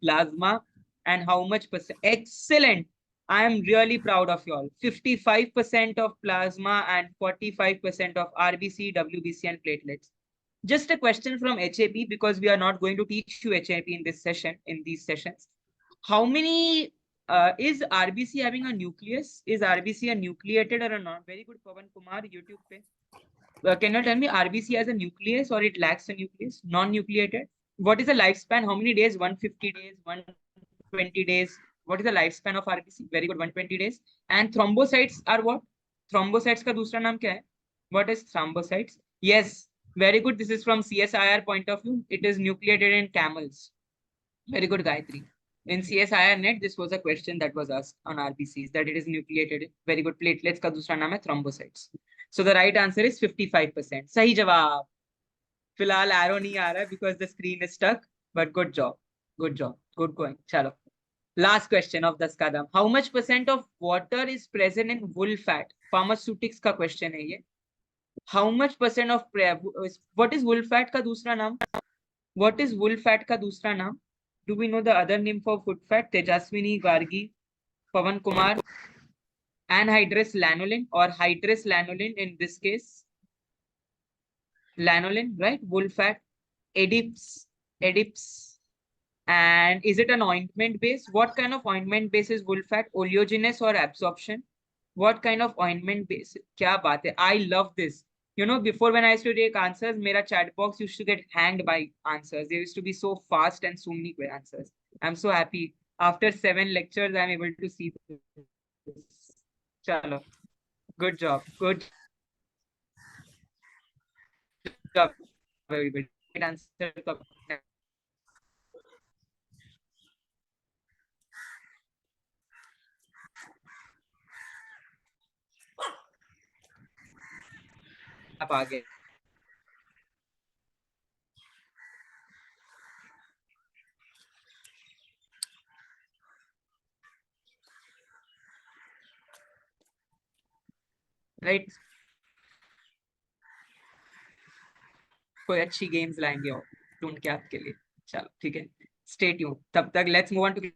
plasma and how much percent? Excellent. I am really proud of you all. 55% of plasma and 45% of RBC, WBC, and platelets. Just a question from HAP, because we are not going to teach you HAP in this session, in these sessions. How many is RBC having a nucleus? Is RBC a nucleated or a not? Very good, Pavan Kumar, YouTube pe. Can you tell me RBC has a nucleus or it lacks a nucleus? Non-nucleated. What is the lifespan? How many days? 150 days, 120 days. What is the lifespan of RBC? Very good, 120 days. And thrombocytes are what? Thrombocytes का दूसरा नाम क्या है? What is thrombocytes? Yes, very good. This is from CSIR point of view. It is nucleated in camels. Very good, Gayatri. In CSIR net, this was a question that was asked on RBCs, that it is nucleated. Very good. Platelets का दूसरा नाम है thrombocytes. So the right answer is 55%. सही जवाब. फिलहाल arrow नहीं आ रहा है because the screen is stuck. But good job. Good job. Good going. चलो. Last question of das kadam. How much percent of water is present in wool fat? Pharmaceutics का question है ये. How much percent of what is wool fat का दूसरा नाम? What is wool fat का दूसरा नाम? Do we know the other name for food fat? Tejaswini, Gargi, Pavan Kumar. Anhydrous lanolin or hydrous lanolin in this case. Lanolin, right? Wool fat. Adips. Adips. And is it an ointment base? What kind of ointment base is wool fat? Oleogenous or absorption? What kind of ointment base? Kya baat hai? I love this. You know, before when I used to take answers, mera chat box used to get hanged by answers. They used to be so fast and so many answers. I'm so happy. After 7 lectures, I'm able to see this. Chalo. Good job. Good job, everybody. Right answer. आप आ गए. Right. कोई अच्छी games लाएंगे और ढूंढ के आपके लिए. चलो ठीक है. Stay tune. तब तक let's move on to.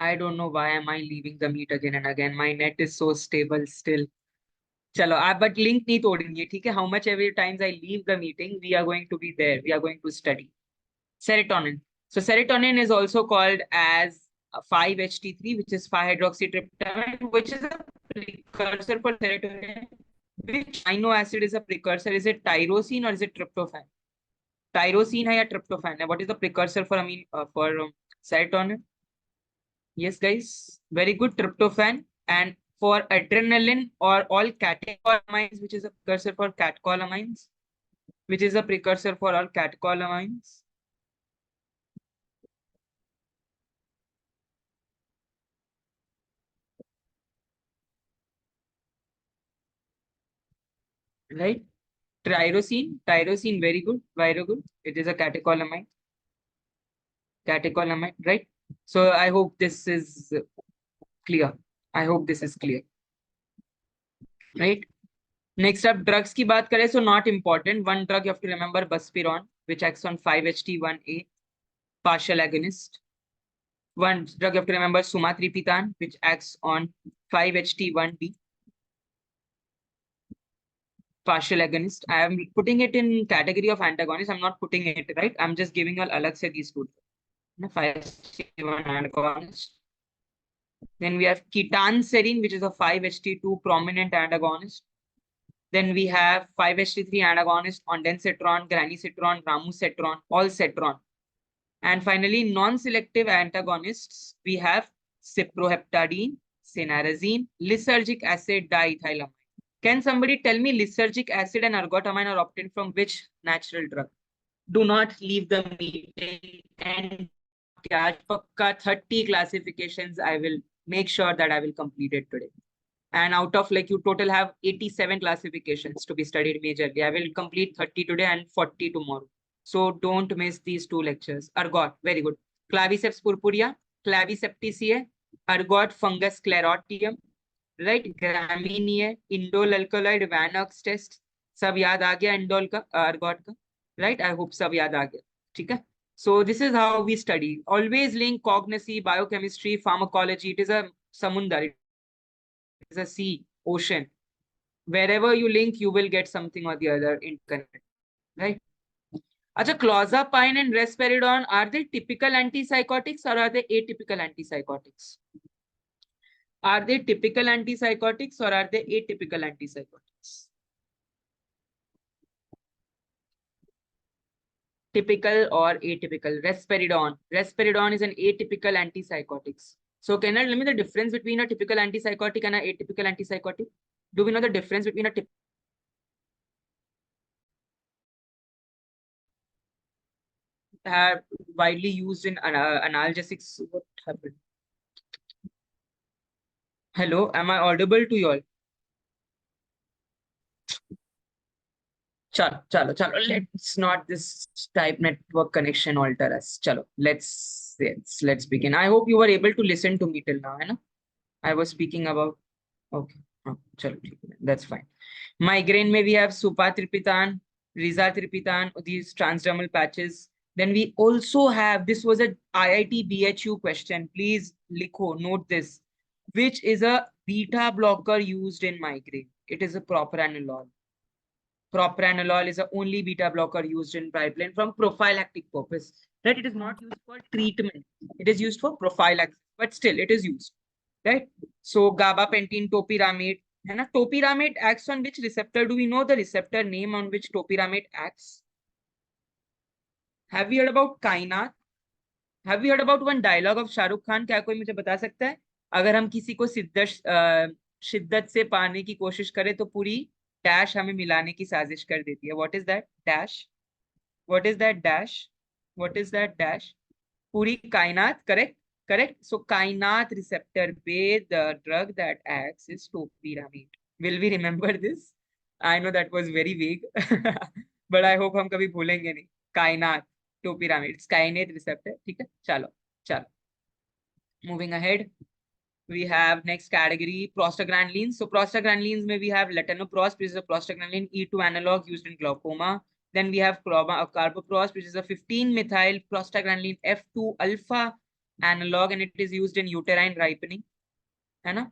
I don't know why am I leaving the meet again and again. My net is so stable still. चलो आप बट लिंक नहीं तोड़ेंगे, ठीक है? How much every times I leave the meeting, we are going to be there, we are going to study serotonin. So serotonin is also called as 5-HT3, which is 5-hydroxytryptamine, which is a precursor for serotonin. Which amino acid is a precursor? Is it tyrosine or is it tryptophan? Tyrosine है या tryptophan है? What is the precursor for serotonin? Yes, guys, very good, tryptophan. And for adrenaline or all catecholamines, which is a precursor for catecholamines, which is a precursor for all catecholamines. Right? Tyrosine, very good, very good. It is a catecholamine, right? So I hope this is clear. I hope this is clear, right? Next up, drugs की बात करें, so not important. One drug you have to remember, buspirone, which acts on 5-HT1A, partial agonist. One drug you have to remember, sumatriptan, which acts on 5-HT1B, partial agonist. I am putting it in category of antagonist. I'm not putting it, right? I'm just giving you all alag se these two. 5-HT1 antagonist. Then we have ketanserin, which is a 5-HT2 prominent antagonist. Then we have 5-HT3 antagonist, ondansetron, granisetron, ramusetron, all setron. And finally, non-selective antagonists, we have cyproheptadine, cinnarizine, lysergic acid diethylamine. Can somebody tell me lysergic acid and ergotamine are obtained from which natural drug? Do not leave the meeting and आज पक्का 30 classifications I will make sure that I will complete it today. And out of like you total have 87 classifications to be studied majorly. I will complete 30 today and 40 tomorrow. So don't miss these two lectures. Ergot, very good. Claviceps purpurea, Clavisepticeae, ergot fungus sclerotium, right? Gramineae, indole alkaloid, Vanox test. सब याद आ गया indole का, ergot का, right? I hope सब याद आ गया, ठीक है? So this is how we study. Always link cognosy, biochemistry, pharmacology. It is a samundar. It is a sea, ocean. Wherever you link, you will get something or the other interconnected, right? Acha, clozapine and risperidone, are they typical antipsychotics or are they atypical antipsychotics? Are they typical antipsychotics or are they atypical antipsychotics? Typical or atypical? Risperidone is an atypical antipsychotics. So can I tell me the difference between a typical antipsychotic and an atypical antipsychotic? Do we know the difference between a typical have widely used in analgesics? What happened? Hello, am I audible to you all? Chalo. Let's not this type network connection alter us. Chalo, let's begin. I hope you were able to listen to me till now, है ना? I was speaking about. Okay, chalo, that's fine. Migraine may we have supatriptan, rizatriptan, these transdermal patches. Then we also have, this was a IIT BHU question. Please likho, note this. Which is a beta blocker used in migraine? It is a propranolol. Propranolol is the only beta blocker used in pipeline from prophylactic purpose. Right? It is not used for treatment. It is used for prophylaxis, but still it is used. Right? So gabapentin, topiramate. And topiramate acts on which receptor? Do we know the receptor name on which topiramate acts? Have you heard about kainat? Have you heard about one dialogue of Shahrukh Khan? क्या कोई मुझे बता सकता है? अगर हम किसी को शिद्दत से पाने की कोशिश करें तो पूरी डैश हमें मिलाने की साजिश कर देती है. What is that dash? What is that dash? What is that dash? पूरी कायनात, correct. So kainat receptor पे the drug that acts is topiramate. Will we remember this? I know that was very vague, but I hope हम कभी भूलेंगे नहीं. कायनात, topiramate, kainate receptor. ठीक है, चलो. Moving ahead, we have next category, prostaglandins. So prostaglandins may we have latanoprost, which is a prostaglandin E2 analog used in glaucoma. Then we have carboprost, which is a 15-methyl prostaglandin F2 alpha analog, and it is used in uterine ripening. है ना?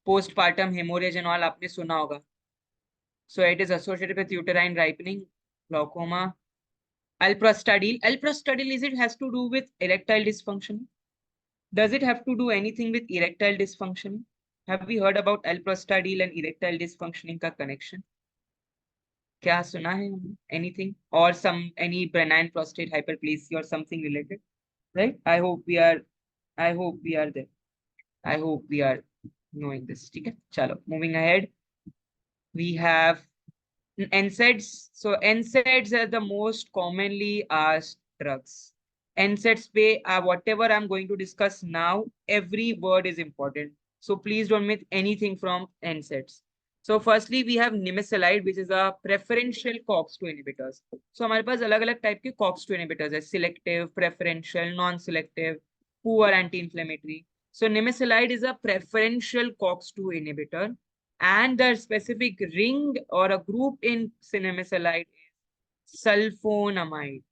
Postpartum hemorrhage and all आपने सुना होगा. So it is associated with uterine ripening, glaucoma. Alprostadil. Alprostadil, is it has to do with erectile dysfunction? Does it have to do anything with erectile dysfunction? Have we heard about alprostadil and erectile dysfunctioning का connection? क्या सुना है हमने? Anything or any benign prostate hyperplasia or something related, right? I hope we are there. I hope we are knowing this. ठीक है, चलो, moving ahead. We have NSAIDs. So NSAIDs are the most commonly asked drugs. NSAIDs पे whatever I'm going to discuss now, every word is important. So please don't miss anything from NSAIDs. So firstly, we have nimesulide, which is a preferential COX-2 inhibitors. So हमारे पास अलग-अलग type के COX-2 inhibitors है, selective, preferential, non-selective, poor anti-inflammatory. So nimesulide is a preferential COX-2 inhibitor. And the specific ring or a group in nimesulide is sulfonamide.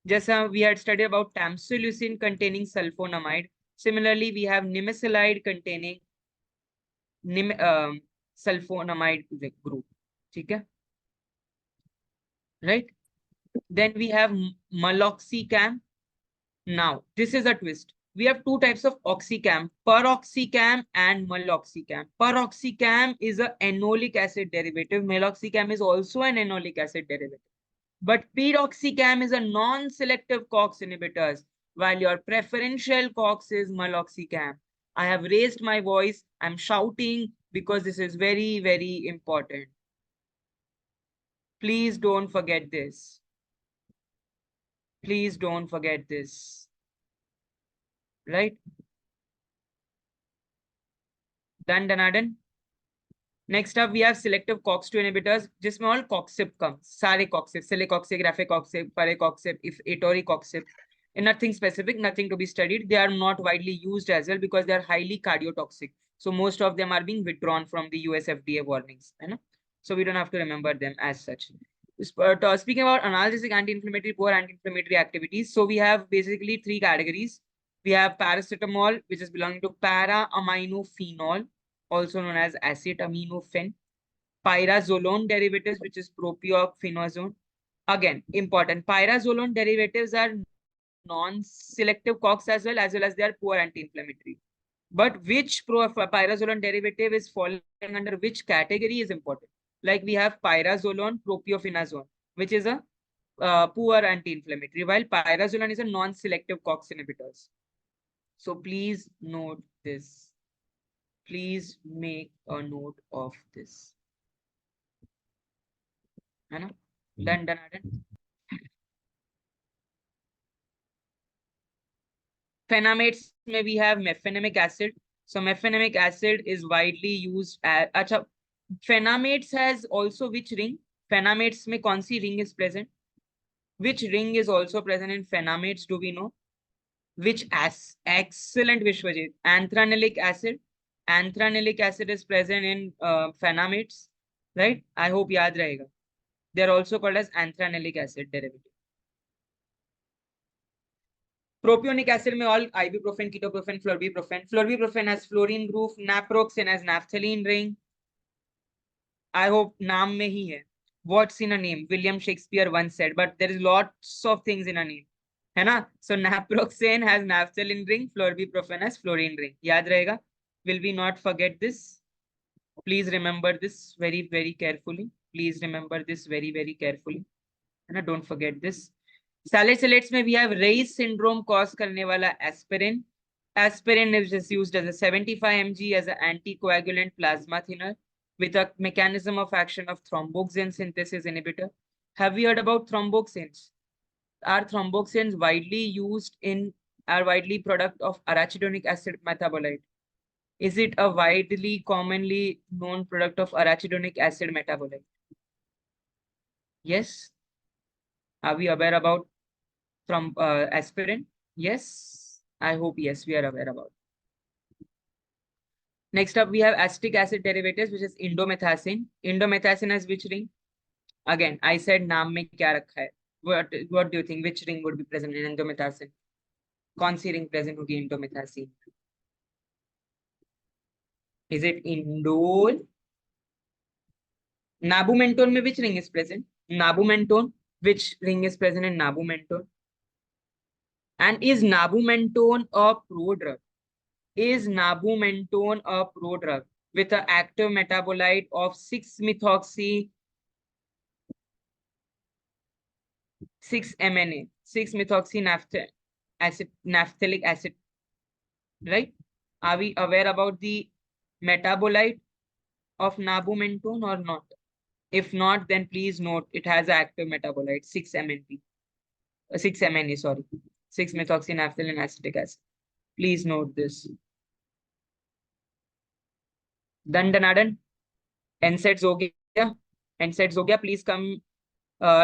Just we had studied about tamsulosin containing sulfonamide. Similarly, we have nimesulide containing sulfonamide group. Okay? Right? Then we have meloxicam. Now, this is a twist. We have two types of oxycam, peroxycam and meloxicam. Peroxycam is an enolic acid derivative. Meloxicam is also an enolic acid derivative. But peroxycam is a non-selective COX inhibitor, while your preferential COX is meloxicam. I have raised my voice. I'm shouting because this is very, very important. Please don't forget this. Please don't forget this. Right? Done. Next up, we have selective COX-2 inhibitors, जिसमें all coxib comes, सारे coxib, celecoxib, raficoxib, parecoxib, etoricoxib, and nothing specific, nothing to be studied. They are not widely used as well because they are highly cardiotoxic. So most of them are being withdrawn from the US FDA warnings. You know? So we don't have to remember them as such. Speaking about analgesic anti-inflammatory, poor anti-inflammatory activities, so we have basically three categories. We have paracetamol, which is belonging to para-aminophenol, also known as acetaminophen. Pyrazolone derivatives, which is propionophenazone. Again, important. Pyrazolone derivatives are non-selective COX as well as they are poor anti-inflammatory. But which pyrazolone derivative is falling under which category is important. Like we have pyrazolone propionophenazone, which is a poor anti-inflammatory, while pyrazolone is a non-selective COX inhibitors. So please note this. Please make a note of this. Done. Phenamates, may we have mefenamic acid. So mefenamic acid is widely used as, phenamates has also which ring? Phenamates mein kaun si ring is present? Which ring is also present in phenamates? Do we know? Which excellent Vishwajit. Antranilic acid. Antranilic acid is present in phenamates, right? I hope yaad rahega. They are also called as antranilic acid derivative. Propionic acid में all ibuprofen, ketoprofen, florbiprofen. Florbiprofen has fluorine group, naproxen has naphthalene ring. I hope naam में ही है. What's in a name? William Shakespeare once said, but there is lots of things in a name. है ना? So naproxen has naphthalene ring, florbiprofen has fluorine ring. याद रहेगा? Will we not forget this? Please remember this very, very carefully. Please remember this very, very carefully. And don't forget this. Salicylates में we have Reis syndrome cause करने वाला aspirin. Aspirin is just used as a 75 mg as an anticoagulant plasma thinner with a mechanism of action of thromboxane synthesis inhibitor. Have you heard about thromboxanes? Are thromboxanes widely used are widely product of arachidonic acid metabolite? Is it a widely commonly known product of arachidonic acid metabolite? Yes. Are we aware about aspirin? Yes. I hope yes, we are aware about. Next up, we have acetic acid derivatives, which is indomethacin. Indomethacin has which ring? Again, I said naam mein kya rakha hai. What do you think? Which ring would be present in indomethacin? कौन सी ring present होगी indomethacin? Is it indole? Nabumentone में which ring is present? Nabumentone, which ring is present in nabumentone? And is nabumentone a prodrug? Is nabumentone a prodrug with an active metabolite of 6-methoxy 6-MNA, 6-methoxy naphthalic acid, right? Are we aware about the metabolite of nabumentone or not? If not, then please note it has an active metabolite 6-MNP, 6-MNA, sorry, 6-methoxy naphthalene acetic acid. Please note this. Done, done. NSAIDs हो गया. NSAIDs हो गया. Please come.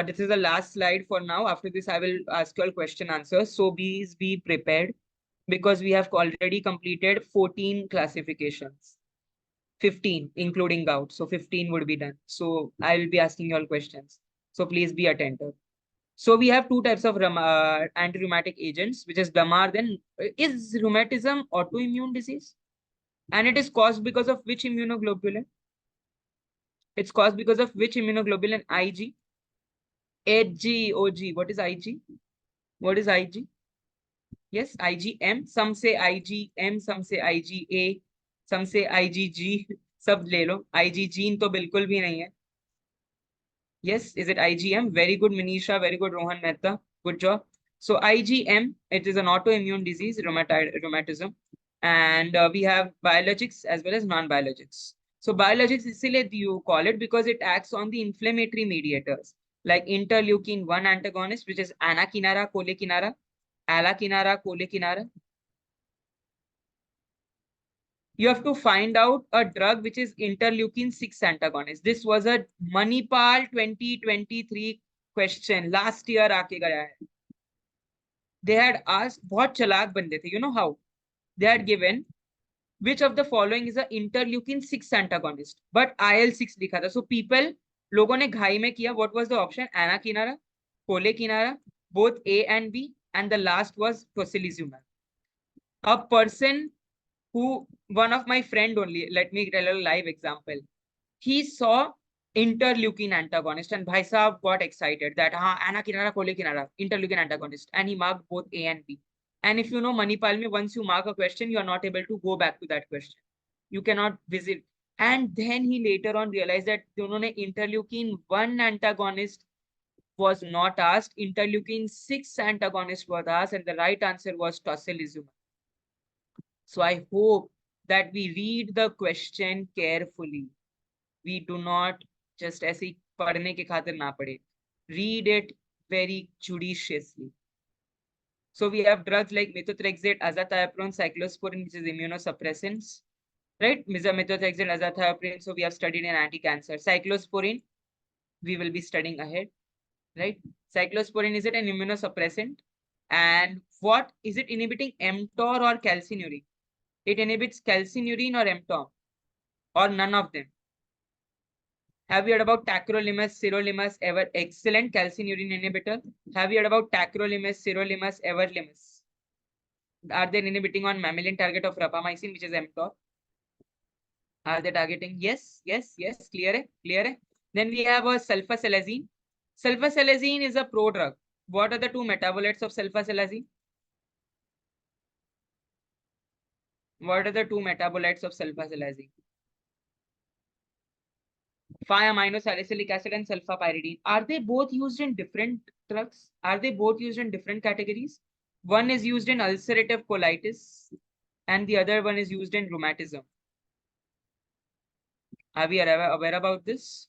This is the last slide for now. After this, I will ask you all question answers. So please be prepared because we have already completed 14 classifications. 15, including gout. So 15 would be done. So I will be asking you all questions. So please be attentive. So we have two types of anti-rheumatic agents, which is Damarden. Is rheumatism autoimmune disease? And it is caused because of which immunoglobulin? It's caused because of which immunoglobulin? IG. AG, OG. What is IG? What is IG? Yes, IgM. Some say IgM, some say IgA, some say IgG. सब ले लो. IG gene तो बिल्कुल भी नहीं है. Yes, is it IgM? Very good, Manisha. Very good, Rohan Mehta. Good job. So IgM, it is an autoimmune disease, rheumatism. And we have biologics as well as non-biologics. So biologics, इसलिए you call it because it acts on the inflammatory mediators like interleukin-1 antagonist, which is anakinara, colekinara, alakinara, colekinara. You have to find out a drug which is interleukin-6 antagonist. This was a Manipal 2023 question. Last year आके गया है. They had asked, बहुत चालाक बंदे थे. You know how? They had given which of the following is a interleukin-6 antagonist, but IL-6 लिखा था. So people, लोगों ने घाई में किया. What was the option? Anakinara, colekinara, both A and B, and the last was tocilizumab. A person who, one of my friend only, let me tell a live example. He saw interleukin antagonist and bhai sahab got excited that anakinara, colekinara, interleukin antagonist, and he marked both A and B. And if you know Manipal mein, once you mark a question, you are not able to go back to that question. You cannot visit. And then he later on realized that उन्होंने interleukin-1 antagonist was not asked, interleukin-6 antagonist was asked, and the right answer was tocilizumab. So I hope that we read the question carefully. We do not just ऐसे पढ़ने के खातिर ना पढ़े. Read it very judiciously. So we have drugs like methotrexate, azathioprine, cyclosporin, which is immunosuppressants, right? Methotrexate, azathioprine. So we have studied in anti-cancer. Cyclosporin, we will be studying ahead, right? Cyclosporin, is it an immunosuppressant? And what is it inhibiting, mTOR or calcineurin? It inhibits calcineurin or mTOR, or none of them. Have you heard about tacrolimus, sirolimus, excellent calcineurin inhibitor? Have you heard about tacrolimus, sirolimus, everolimus? Are they inhibiting on mammalian target of rapamycin, which is mTOR? Are they targeting? Yes, yes, yes. Clear hai? Clear hai? Then we have a sulfasalazine. Sulfasalazine is a prodrug. What are the two metabolites of sulfasalazine? What are the two metabolites of sulfasalazine? 5-aminosalicylic acid and sulfapyridine. Are they both used in different drugs? Are they both used in different categories? One is used in ulcerative colitis and the other one is used in rheumatism. Are we aware about this?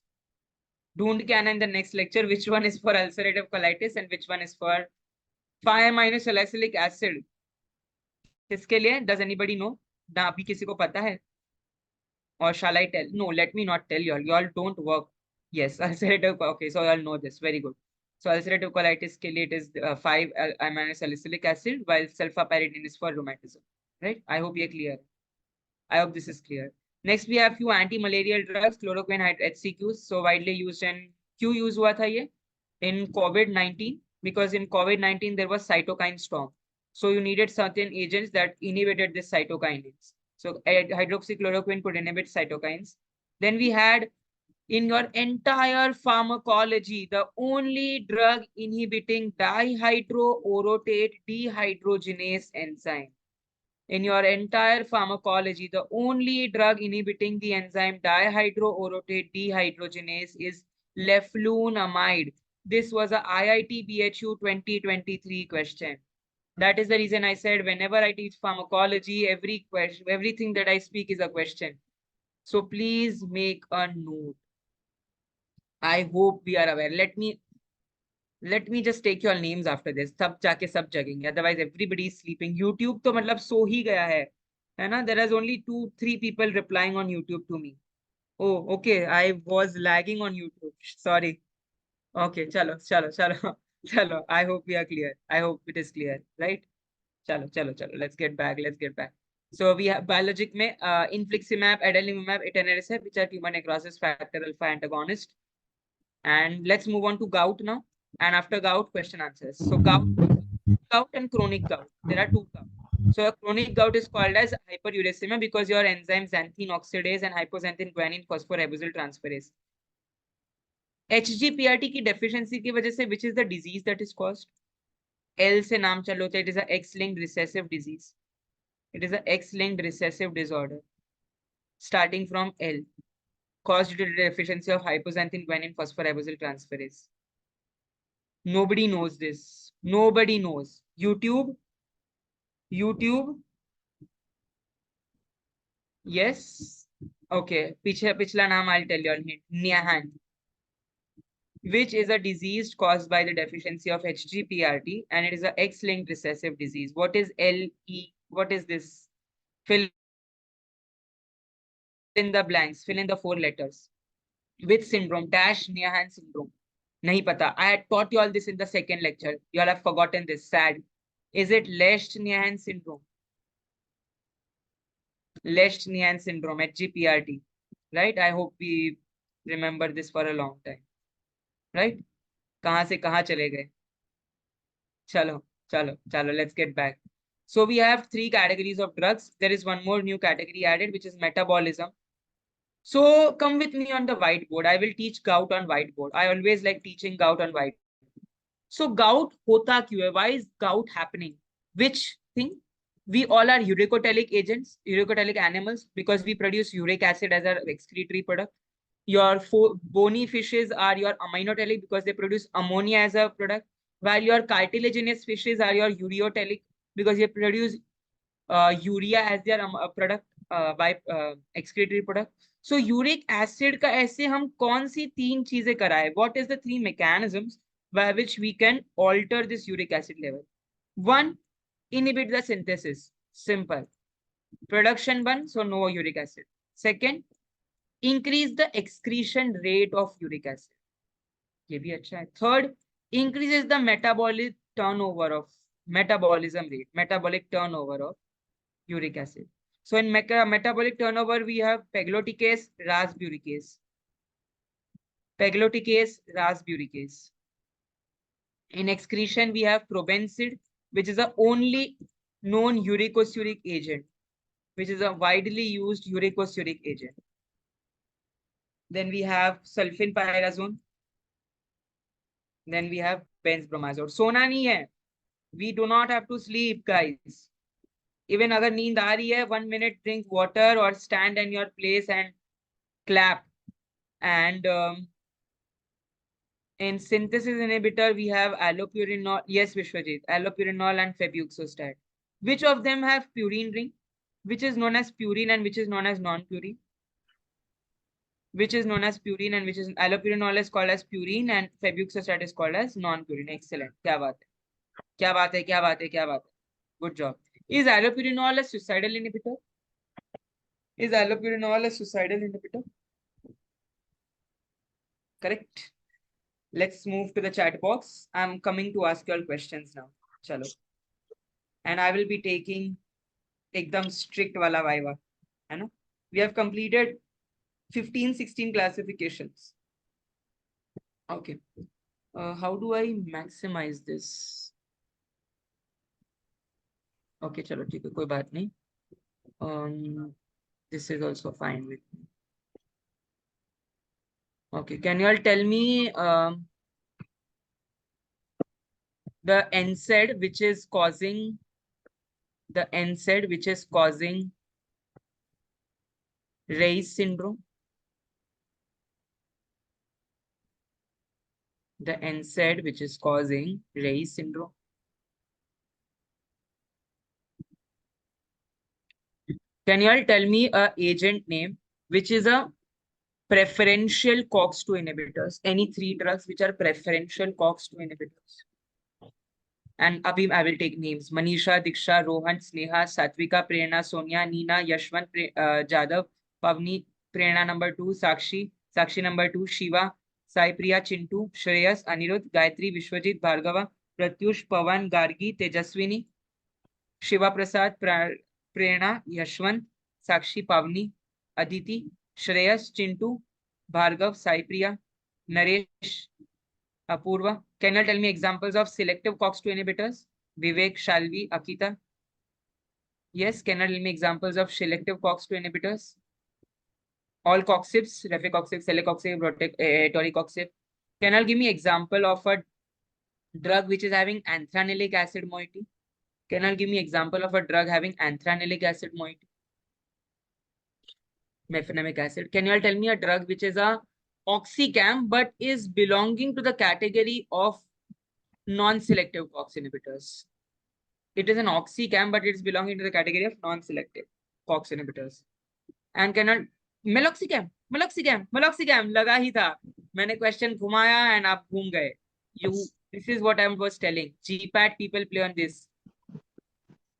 ढूंढ के आना in the next lecture which one is for ulcerative colitis and which one is for 5-aminosalicylic acid. किसके लिए? Does anybody know? ना अभी किसी को पता है? Or shall I tell? No, let me not tell you all. You all don't work. Yes, ulcerative. Okay, so you all know this. Very good. So ulcerative colitis ke liye it is 5-aminosalicylic acid, while sulfapyridine is for rheumatism. Right? I hope you're clear. I hope this is clear. Next, we have few anti-malarial drugs, chloroquine HCQs. So widely used in क्यों use हुआ था ये? In COVID-19, because in COVID-19 there was cytokine storm. So you needed certain agents that inhibited this cytokines. So hydroxychloroquine could inhibit cytokines. Then we had In your entire pharmacology, the only drug inhibiting dihydroorotate dehydrogenase enzyme. In your entire pharmacology, the only drug inhibiting the enzyme dihydroorotate dehydrogenase is leflunomide. This was a IIT BHU 2023 question. That is the reason I said whenever I teach pharmacology, everything that I speak is a question. So please make a note. I hope we are aware. Let me just take your names after this. सब जाके सब जगेंगे. Otherwise, everybody is sleeping. YouTube तो मतलब सो ही गया है ना? There is only 2-3 people replying on YouTube to me. Oh, okay. I was lagging on YouTube. Sorry. Okay, chalo. Chalo. I hope we are clear. I hope it is clear, right? Chalo. Let's get back. So we have biologic में infliximab, adalimumab, etanercept, which are tumor necrosis factor alpha antagonist. And let's move on to gout now. And after gout, question answers. So gout and chronic gout. There are two gout. So a chronic gout is called as hyperuricemia because your enzymes xanthine oxidase and hypoxanthine guanine phosphorybosyltransferase transferase. HGPRT की deficiency की वजह से which is the disease that is caused? L से नाम चलो तो it is a X-linked recessive disease. It is a X-linked recessive disorder starting from L, caused due to the deficiency of hypoxanthine guanine phosphorybosyltransferase transferase. Nobody knows this. Nobody knows. YouTube. Yes. Okay. Pichla naam I'll tell you all hint. Nyahan, which is a disease caused by the deficiency of HGPRT, and it is a X-linked recessive disease. What is LE? What is this? Fill in the blanks. Fill in the 4 letters. Which syndrome? Dash Nyahan syndrome. Nahi pata. I had taught you all this in the second lecture. You all have forgotten this. Sad. Is it Lesch-Nyhan syndrome? Lesch-Nyhan syndrome, HGPRT, right? I hope we remember this for a long time, right? कहाँ से कहाँ चले गए? चलो, let's get back. So we have 3 categories of drugs. There is one more new category added, which is metabolism. So come with me on the whiteboard. I will teach gout on whiteboard. I always like teaching gout on whiteboard. So gout hota क्यों है? Why is gout happening? Which thing? We all are uricotelic agents, uricotelic animals, because we produce uric acid as our excretory product. Your bony fishes are your aminotelic because they produce ammonia as a product, while your cartilaginous fishes are your ureotelic because they produce urea as their product by excretory product. So uric acid का ऐसे हम कौन सी 3 चीजें कराए? What is the 3 mechanisms by which we can alter this uric acid level? 1, inhibit the synthesis. Simple. Production 1, so no uric acid. Second, increase the excretion rate of uric acid. ये भी अच्छा है. Third, increases the metabolic turnover of metabolism rate, metabolic turnover of uric acid. So in metabolic turnover, we have pegloticase, rasburicase. Pegloticase, rasburicase. In excretion, we have probenecid, which is the only known uricosuric agent, which is a widely used uricosuric agent. Then we have sulfenpyrazone. Then we have benzbromazole. सोना नहीं है. We do not have to sleep, guys. Even अगर नींद आ रही है, 1 minute drink water or stand in your place and clap. And in synthesis inhibitor, we have allopurinol. Yes, Vishwajit, allopurinol and febuxostat. Which of them have purine ring? Which is known as purine and which is known as non-purine? Which is known as purine and which is allopurinol is called as purine and febuxostat is called as non-purine. Excellent. क्या बात है? Good job. Is allopurinol a suicidal inhibitor? Is allopurinol a suicidal inhibitor? Correct. Let's move to the chat box. I'm coming to ask you all questions now. Chalo. And I will be taking ekdam strict wala viva. We have completed 15-16 classifications. Okay. How do I maximize this? Okay, chalo, ठीक है, कोई बात नहीं. This is also fine with me. Okay, can you all tell me the NSAID which is causing Reye's syndrome? The NSAID which is causing Reye's syndrome. Can you all tell me a agent name which is a preferential COX-2 inhibitors? Any three drugs which are preferential COX-2 inhibitors? And Abhi, I will take names: Manisha, Diksha, Rohan, Sneha, Satvika, Prerna, Sonia, Neena, Yashwant, Jadhav, Pavni, Prerna number 2, Sakshi number 2, Shiva, Sai Priya, Chintu, Shreyas, Anirudh, Gayatri, Vishwajit, Bhargava, Pratyush, Pavan, Gargi, Tejaswini, Shiva Prasad, Prerna, Yashwant, Sakshi, Pavni, Aditi, Shreyas, Chintu, Bhargav, Sai Priya, Naresh, Apurva. Can you tell me examples of selective COX-2 inhibitors? Vivek, Shalvi, Akita. Yes, can you tell me examples of selective COX-2 inhibitors? All coxibs, reficoxib, celecoxib, toricoxib. Can you give me example of a drug which is having antranilic acid moiety? Can you give me example of a drug having antranilic acid moiety? Mefenamic acid. Can you all tell me a drug which is a oxycam but is belonging to the category of non-selective COX inhibitors? It is an oxycam, but it's belonging to the category of non-selective COX inhibitors. And cannot meloxicam लगा ही था. मैंने question घुमाया and आप घूम गए. This is what I was telling. GPAT people play on this.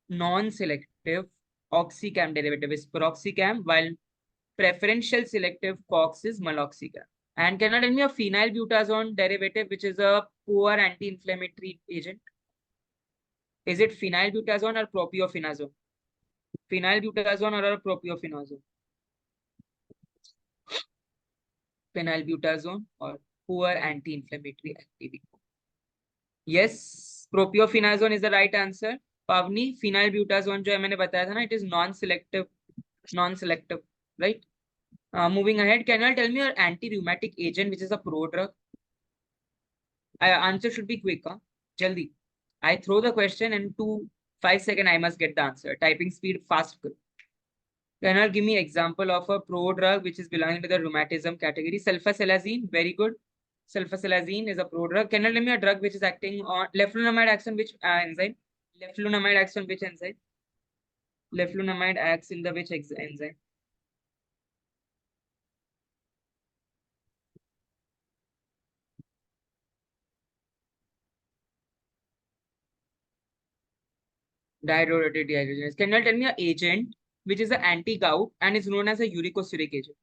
Non-selective oxycam derivative is peroxycam, while preferential selective COX is meloxicam. And can you tell me a phenylbutazone derivative which is a poor anti-inflammatory agent? Is it phenylbutazone or propionazole? Phenylbutazone or propionazole? Phenylbutazone or poor anti-inflammatory activity? Yes, propionazole is the right answer. Pavni, phenylbutazone जो है मैंने बताया था ना, it is non-selective, right? Moving ahead, can you tell me your anti-rheumatic agent which is a prodrug? Answer should be quick, huh? Jaldi. I throw the question and 5 seconds I must get the answer. Typing speed fast. Can you give me example of a prodrug which is belonging to the rheumatism category? Sulfasalazine, very good. Sulfasalazine is a prodrug. Can you tell me a drug which is acting on leflunomide acts on which enzyme? Leflunomide acts on which enzyme? Leflunomide acts in the which enzyme? Dihydrotate dehydrogenase. Can you tell me an agent which is an anti-gout and is known as a uricosuric agent?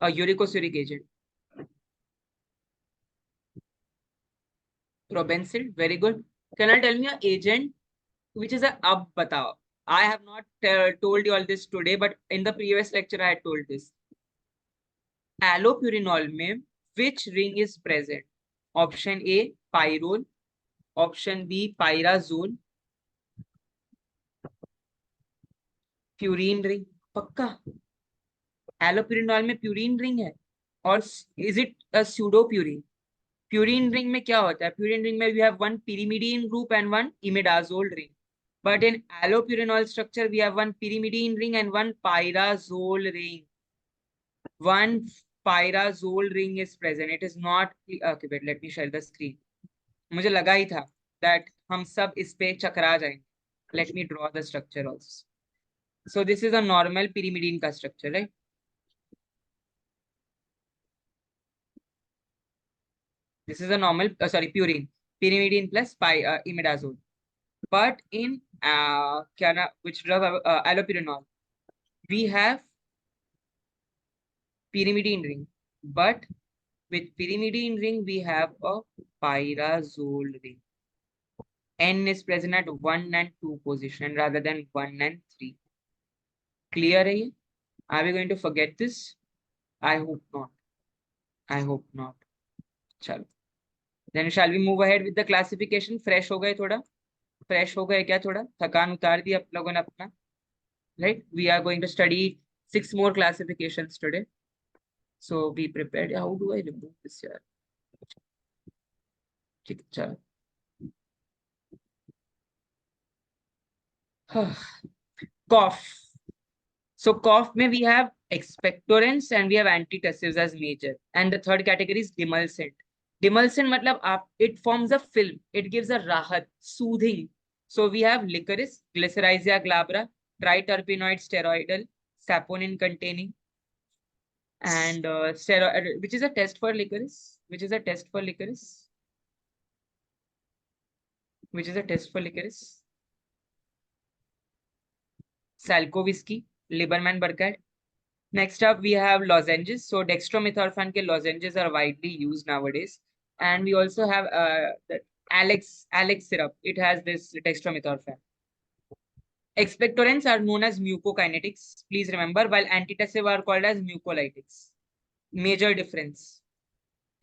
A uricosuric agent. Probensil, very good. Can you tell me an agent which is a batao? I have not told you all this today, but in the previous lecture I had told this. Allopurinol में which ring is present? Option A, pyrrole. Option B, pyrazole. Purine ring. पक्का allopurinol में purine ring है? Or is it a pseudopurine? Purine ring में क्या होता है? Purine ring में we have one pyrimidine group and one imidazole ring. But in allopurinol structure, we have one pyrimidine ring and one pyrazole ring. One pyrazole ring is present. It is not okay. Wait, let me share the screen. मुझे लगा ही था that हम सब इस पे चकरा जाएंगे. Let me draw the structure also. So this is a normal pyrimidine का structure, right? This is a normal, purine, pyrimidine plus imidazole. But in which drug, allopurinol, we have pyrimidine ring, but with pyrimidine ring we have a pyrazole ring. N is present at 1 and 2 position rather than 1 and 3. Clear hai ye? Are we going to forget this? I hope not. I hope not. Chalo. Then shall we move ahead with the classification? Fresh हो गए थोड़ा? Fresh हो गए क्या थोड़ा? थकान उतार दी आप लोगों ने अपना? Right? We are going to study 6 more classifications today. So be prepared. How do I remove this here? चलो. Cough. So cough में we have expectorants and we have antitussives as major. And the third category is demulcent. Demulcent मतलब it forms a film. It gives a rahat, soothing. So we have licorice, Glycyrrhizia glabra, triterpenoid steroidal, saponin containing, and steroid, which is a test for licorice. Which is a test for licorice. Which is a test for licorice. Salcovisky, Lieberman Burkhardt. Next up, we have lozenges. So dextromethorphan ke lozenges are widely used nowadays. And we also have the Alex syrup. It has this dextromethorphan. Expectorants are known as mucokinetics. Please remember, while antitussive are called as mucolytics. Major difference.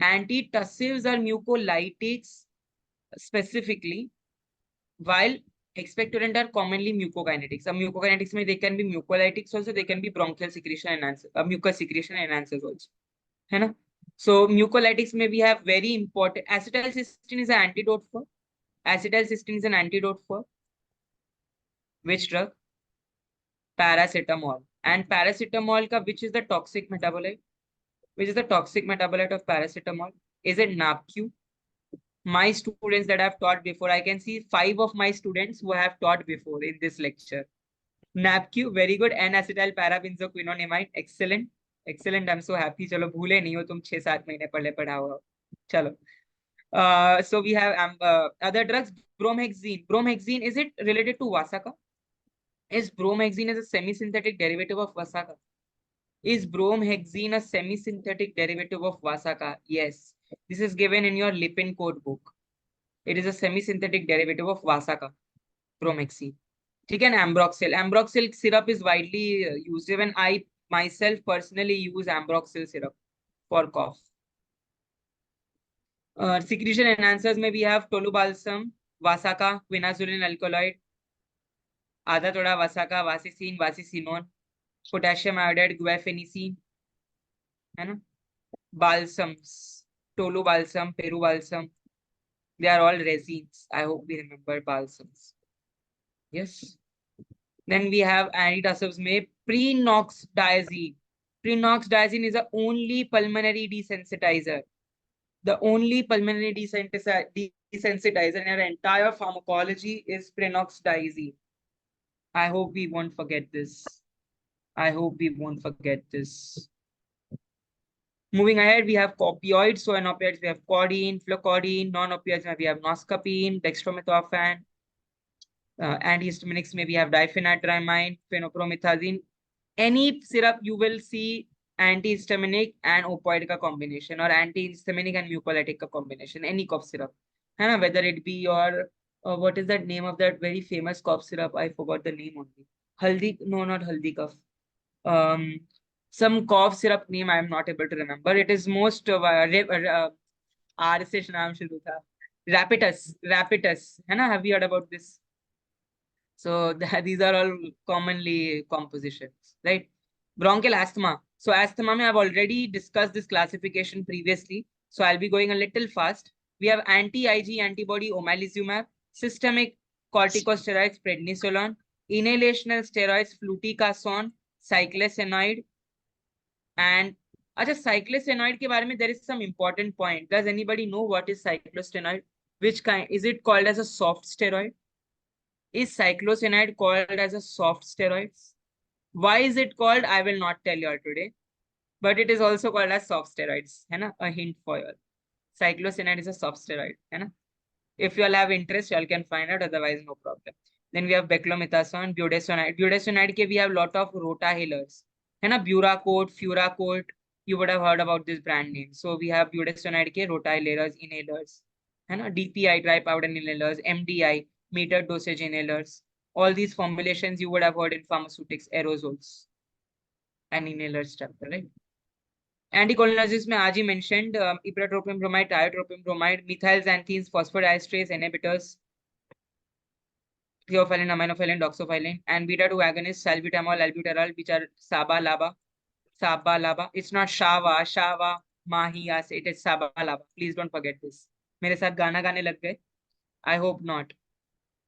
Antitussives are mucolytics specifically, while expectorant are commonly mucokinetics. Mucokinetics mean they can be mucolytics also, they can be bronchial secretion enhancers, mucus secretion enhancers also. है ना? So mucolytics में we have very important. Acetylcysteine is an antidote for. Acetylcysteine is an antidote for which drug? Paracetamol. And paracetamol ka which is the toxic metabolite? Which is the toxic metabolite of paracetamol? Is it NAPQ? My students that I've taught before, I can see 5 of my students who have taught before in this lecture. NAPQ, very good. N-acetyl parabenzoquinonamide, excellent. Excellent, I'm so happy. चलो भूले नहीं हो तुम 6-7 महीने पहले पढ़ा हुआ. चलो. So we have other drugs. Bromhexine. Bromhexine, is it related to Vasaka? Is bromhexine a semi-synthetic derivative of Vasaka? Is bromhexine a semi-synthetic derivative of Vasaka? Yes. This is given in your Lipin code book. It is a semi-synthetic derivative of Vasaka, bromhexine. ठीक है ना? Ambroxyl. Ambroxyl syrup is widely used. Even I myself personally use Ambroxyl syrup for cough. Secretion enhancers में we have tolubalsam, Vasaka, quinazoline alkaloid, आधा थोड़ा Vasaka, Vasicine, Vasicinone, potassium iodide, guaifenesin, है ना? Balsams, tolubalsam, perubalsam, they are all resins. I hope we remember balsams. Yes. Then we have antitussives में prenoxdiazine. Prenoxdiazine is the only pulmonary desensitizer. The only pulmonary desensitizer in our entire pharmacology is prenoxdiazine. I hope we won't forget this. I hope we won't forget this. Moving ahead, we have opioids. So in opioids, we have codeine, flocodine. Non-opioids, we have noscapine, dextromethorphan. Antihistaminics, we have diphenhydramine, phenopromethazine. Any syrup you will see antihistaminic and opioid ka combination, or antihistaminic and mucolytic ka combination. Any cough syrup, है ना? Whether it be your what is that name of that very famous cough syrup? I forgot the name only. Haldi? No, not haldi cough. Some cough syrup name I am not able to remember. It is most R से नाम शुरू था. Rapitus, है ना? Have you heard about this? So these are all commonly compositions, right? Bronchial asthma. So asthma, I've already discussed this classification previously. So I'll be going a little fast. We have anti-IG antibody omalizumab, systemic corticosteroids prednisolone, inhalational steroids fluticasone, cyclesenoid, and cyclesenoid के बारे में there is some important point. Does anybody know what is cyclostenoid? Which kind? Is it called as a soft steroid? Is cyclosenide called as a soft steroid? Why is it called? I will not tell you all today. But it is also called as soft steroids. है ना? A hint for you. Cyclosenide is a soft steroid. है ना? If you all have interest, you all can find out. Otherwise, no problem. Then we have beclomethasone, budesonide. Budesonide ke we have lot of rotahalers. है ना? Buracort, Furacort. You would have heard about this brand name. So we have budesonide ke rotahalers, inhalers. है ना? DPI, dry powder inhalers, MDI, metered dosage inhalers. All these formulations you would have heard in pharmaceutics, aerosols and inhalers chapter, right? Anticholinergics में आज ही mentioned ipratropium bromide, tiotropium bromide, methylxanthines, phosphodiesterase inhibitors, theophylline, aminophylline, doxophylline, and beta-2 agonists, salbutamol, albuterol, which are SABA, LABA. Sabalaba. It's not Shava, Shava, Mahiyas. It is Sabalaba. Please don't forget this. मेरे साथ गाना गाने लग गए? I hope not.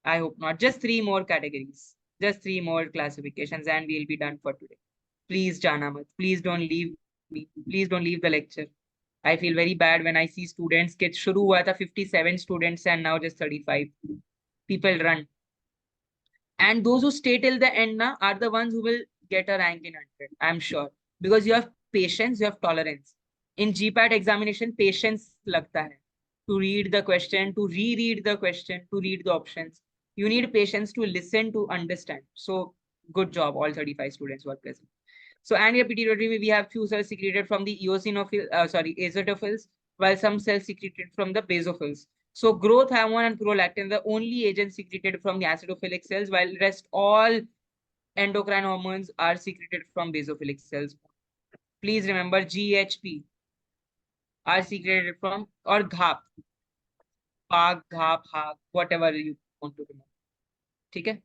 I hope not. Just 3 more categories. Just 3 more classifications and we'll be done for today. Please, Jana mat. Please don't leave me. Please don't leave the lecture. I feel very bad when I see students get shuru hua tha 57 students and now just 35. People run. And those who stay till the end na, are the ones who will get a rank in 100. I'm sure. Because you have patience, you have tolerance. In GPAT examination, patience lagta hai. To read the question, to reread the question, to read the options. You need patience to listen, to understand. So good job, all 35 students who are present. So anti-pituitary, we have few cells secreted from the eosinophils, while some cells secreted from the basophils. So growth hormone and prolactin, the only agents secreted from the acidophilic cells, while rest all endocrine hormones are secreted from basophilic cells. Please remember GHP are secreted from, or GAP, PAG, GAP, HAG, whatever you want to remember. Okay?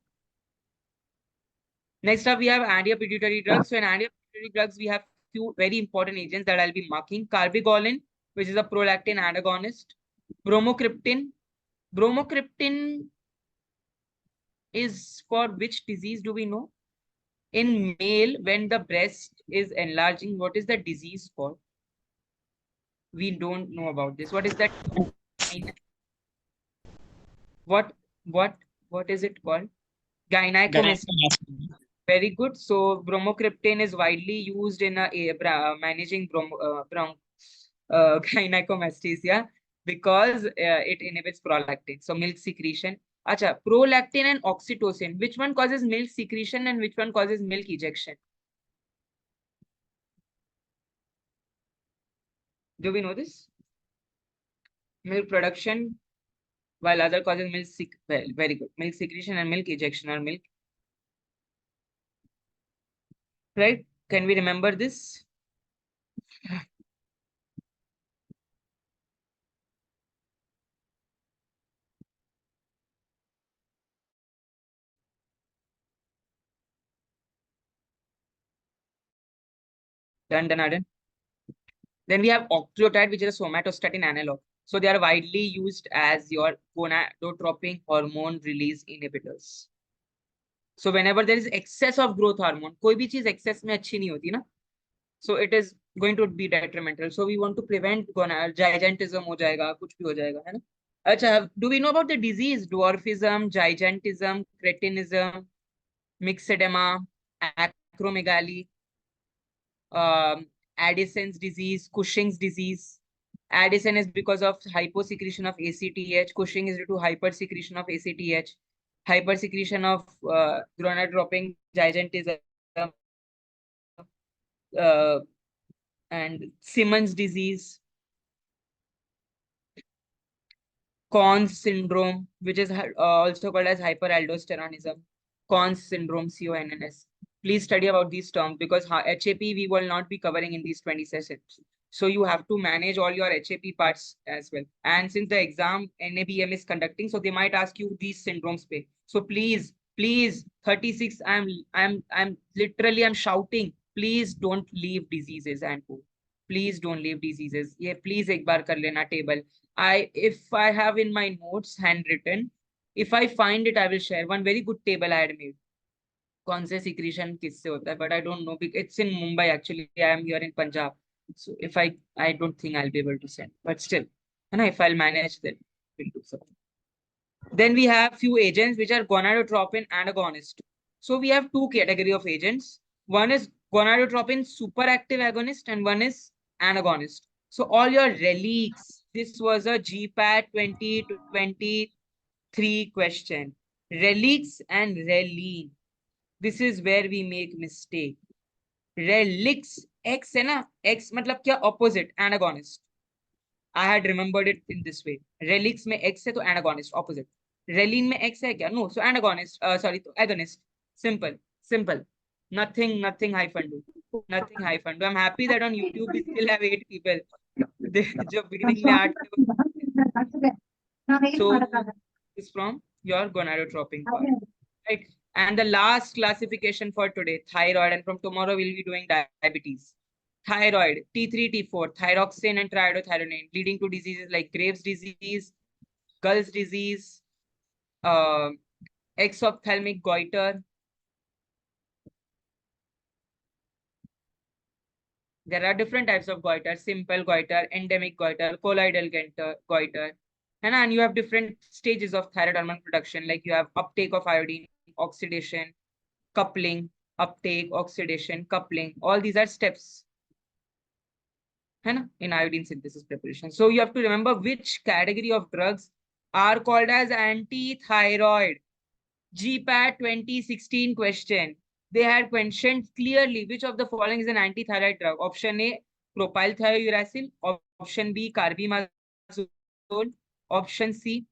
Next up, we have anti-pituitary drugs. So in anti-pituitary drugs, we have few very important agents that I'll be marking. Carbigolin, which is a prolactin antagonist. Bromocriptin. Bromocriptin is for which disease do we know? In male, when the breast is enlarging, what is the disease for? We don't know about this. What is that? What is it called? Gynecomastia. Very good. So bromocriptin is widely used in managing gynecomastia because it inhibits prolactin. So milk secretion. Acha, prolactin and oxytocin. Which one causes milk secretion and which one causes milk ejection? Do we know this? Milk production, while other causes very good. Milk secretion and milk ejection or milk. Right? Can we remember this? Done, done. Then we have octreotide, which is a somatostatin analog. So they are widely used as your gonadotropin hormone release inhibitors. So whenever there is excess of growth hormone, koi bhi cheez excess mein achhi nahi hoti na. So it is going to be detrimental. So we want to prevent gigantism ho jayega, kuch bhi ho jayega, hai na? Acha, do we know about the disease? Dwarfism, gigantism, cretinism, myxedema, acromegaly, Addison's disease, Cushing's disease. Addison is because of hyposecretion of ACTH. Cushing is due to hypersecretion of ACTH. Hypersecretion of gonadotropin, gigantism, and Simmons disease. Conn's syndrome, which is also called as hyperaldosteronism. Conn's syndrome, CONNS. Please study about these terms because HAP we will not be covering in these 20 sessions. So you have to manage all your HAP parts as well. And since the exam NABM is conducting, so they might ask you these syndromes pay. So please, 36, I'm literally shouting. Please don't leave diseases and go. Please don't leave diseases. Yeah, please ek baar kar lena table. If I have in my notes handwritten, if I find it, I will share one very good table I had made. कौन से secretion किससे होता है, but I don't know because it's in Mumbai actually. I am here in Punjab, so if I don't think I'll be able to send, but still, and if I'll manage, then we'll do something. Then we have few agents which are gonadotropin antagonist. So we have two category of agents. One is gonadotropin superactive agonist and one is antagonist. So all your relics, this was a GPAT 2023 question. Relics and reline. This is where we make mistake. Relics, X है ना? X मतलब क्या? Opposite, antagonist. I had remembered it in this way. Relics में X है तो antagonist, opposite. Reline में X है क्या? No, so antagonist. तो agonist. Simple. Nothing hyphen do. Nothing hyphen do. I'm happy that on YouTube we still have 8 people. जो beginning में 8 थे. So this is from your gonadotropin part. Right? And the last classification for today, thyroid, and from tomorrow we'll be doing diabetes. Thyroid, T3, T4, thyroxine and triiodothyronine, leading to diseases like Graves' disease, Gall's disease, exophthalmic goiter. There are different types of goiter: simple goiter, endemic goiter, colloidal goiter. And you have different stages of thyroid hormone production, like you have uptake of iodine, oxidation, coupling, uptake, oxidation, coupling. All these are steps in iodine synthesis preparation. So you have to remember which category of drugs are called as anti-thyroid. GPAT 2016 question. They had questioned clearly which of the following is an anti-thyroid drug. Option A, propylthiouracil. Option B, carbimazole. Option C,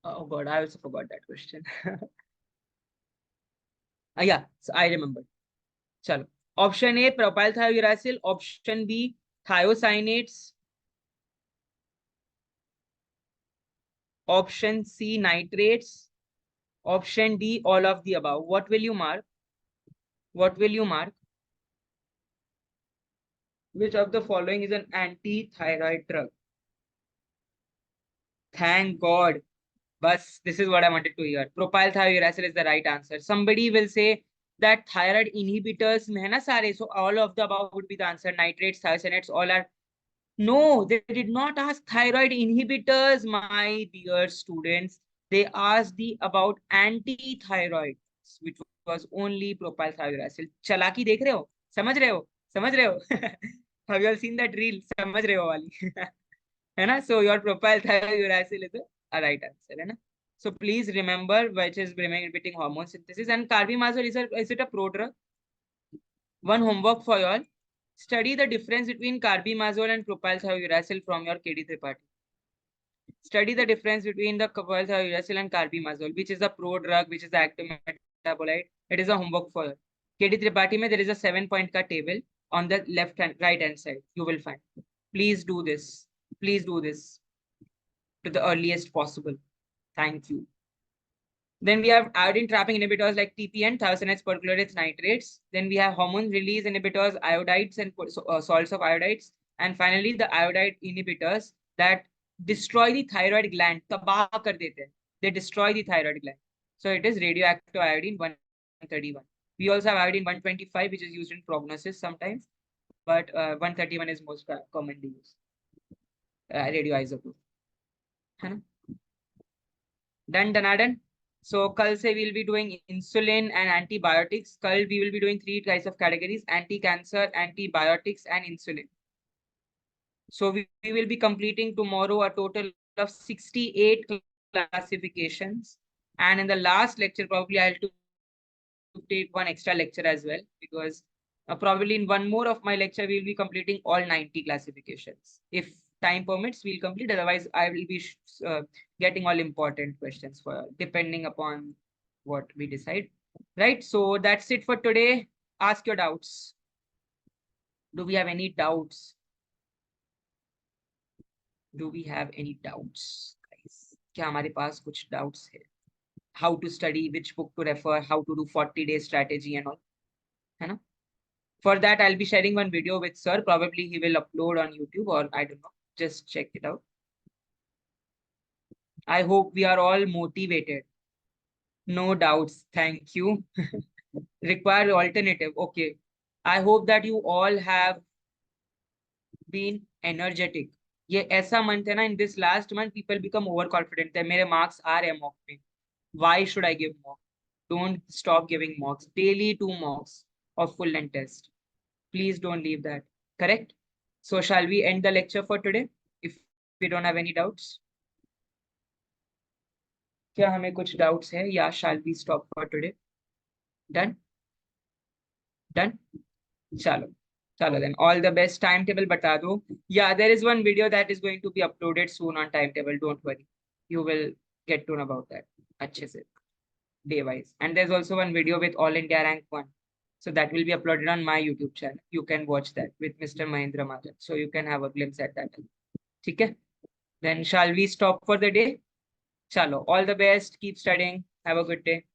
oh God, I also forgot that question. Yeah, so I remember. Chalo. Option A, propylthiouracil. Option B, thiocyanate. Option C, nitrates. Option D, all of the above. What will you mark? What will you mark? Which of the following is an anti-thyroid drug? Thank God. Bus, this is what I wanted to hear. Propylthiouracil is the right answer. Somebody will say that thyroid inhibitors mein hai na sare, so all of the above would be the answer. Nitrates, thiocyanates, all are. No, they did not ask thyroid inhibitors, my dear students. They asked about anti-thyroid, which was only propylthiouracil. Chalaki dekh rahe ho? समझ रहे हो? समझ रहे हो? Have you all seen that reel? समझ रहे हो वाली? है ना? So your propylthiouracil is a right answer, है ना? So please remember which is limiting hormone synthesis. And carbimazole is it a prodrug? One homework for you all. Study the difference between carbimazole and propylthiouracil from your KD Tripathi. Study the difference between the propylthiouracil and carbimazole, which is a prodrug, which is the active metabolite. It is a homework for you. KD Tripathi mein there is a 7-point ka table on the left and right hand side. You will find. Please do this. Please do this to the earliest possible. Thank you. Then we have iodine trapping inhibitors like TPN, thiocyanate, perchlorates, nitrates. Then we have hormone release inhibitors, iodides and salts of iodides. And finally, the iodide inhibitors that destroy the thyroid gland. Tabah kar dete hain. They destroy the thyroid gland. So it is radioactive iodine 131. We also have iodine 125, which is used in prognosis sometimes. But 131 is most commonly used. Radioisotope. Done. So kal se we'll be doing insulin and antibiotics. Kal we will be doing 3 types of categories: anti-cancer, antibiotics, and insulin. So we will be completing tomorrow a total of 68 classifications. And in the last lecture, probably I'll to take one extra lecture as well, because probably in one more of my lecture, we'll be completing all 90 classifications. If time permits, we'll complete. Otherwise, I will be getting all important questions for depending upon what we decide. Right. So that's it for today. Ask your doubts. Do we have any doubts? Do we have any doubts, guys? क्या हमारे पास कुछ doubts है? How to study, which book to refer, how to do 40-day strategy and all. है ना? For that, I'll be sharing one video with sir. Probably he will upload on YouTube, or I don't know. Just check it out. I hope we are all motivated. No doubts. Thank you. Require alternative. Okay. I hope that you all have been energetic. ये ऐसा month है ना, in this last month people become overconfident. मेरे marks आ रहे हैं mock में. Why should I give mock? Don't stop giving mocks. Daily 2 mocks of full length test. Please don't leave that. Correct? So shall we end the lecture for today? If we don't have any doubts. क्या हमें कुछ doubts है या shall we stop for today? Done? Done? Chalo. Chalo then. All the best. Timetable bata do. Yeah, there is one video that is going to be uploaded soon on timetable. Don't worry. You will get to know about that. अच्छे से. Day wise. And there's also one video with All India Rank 1. So that will be uploaded on my YouTube channel. You can watch that with Mr. Mahendra Madan. So you can have a glimpse at that. Okay? Then shall we stop for the day? Chalo, all the best. Keep studying. Have a good day.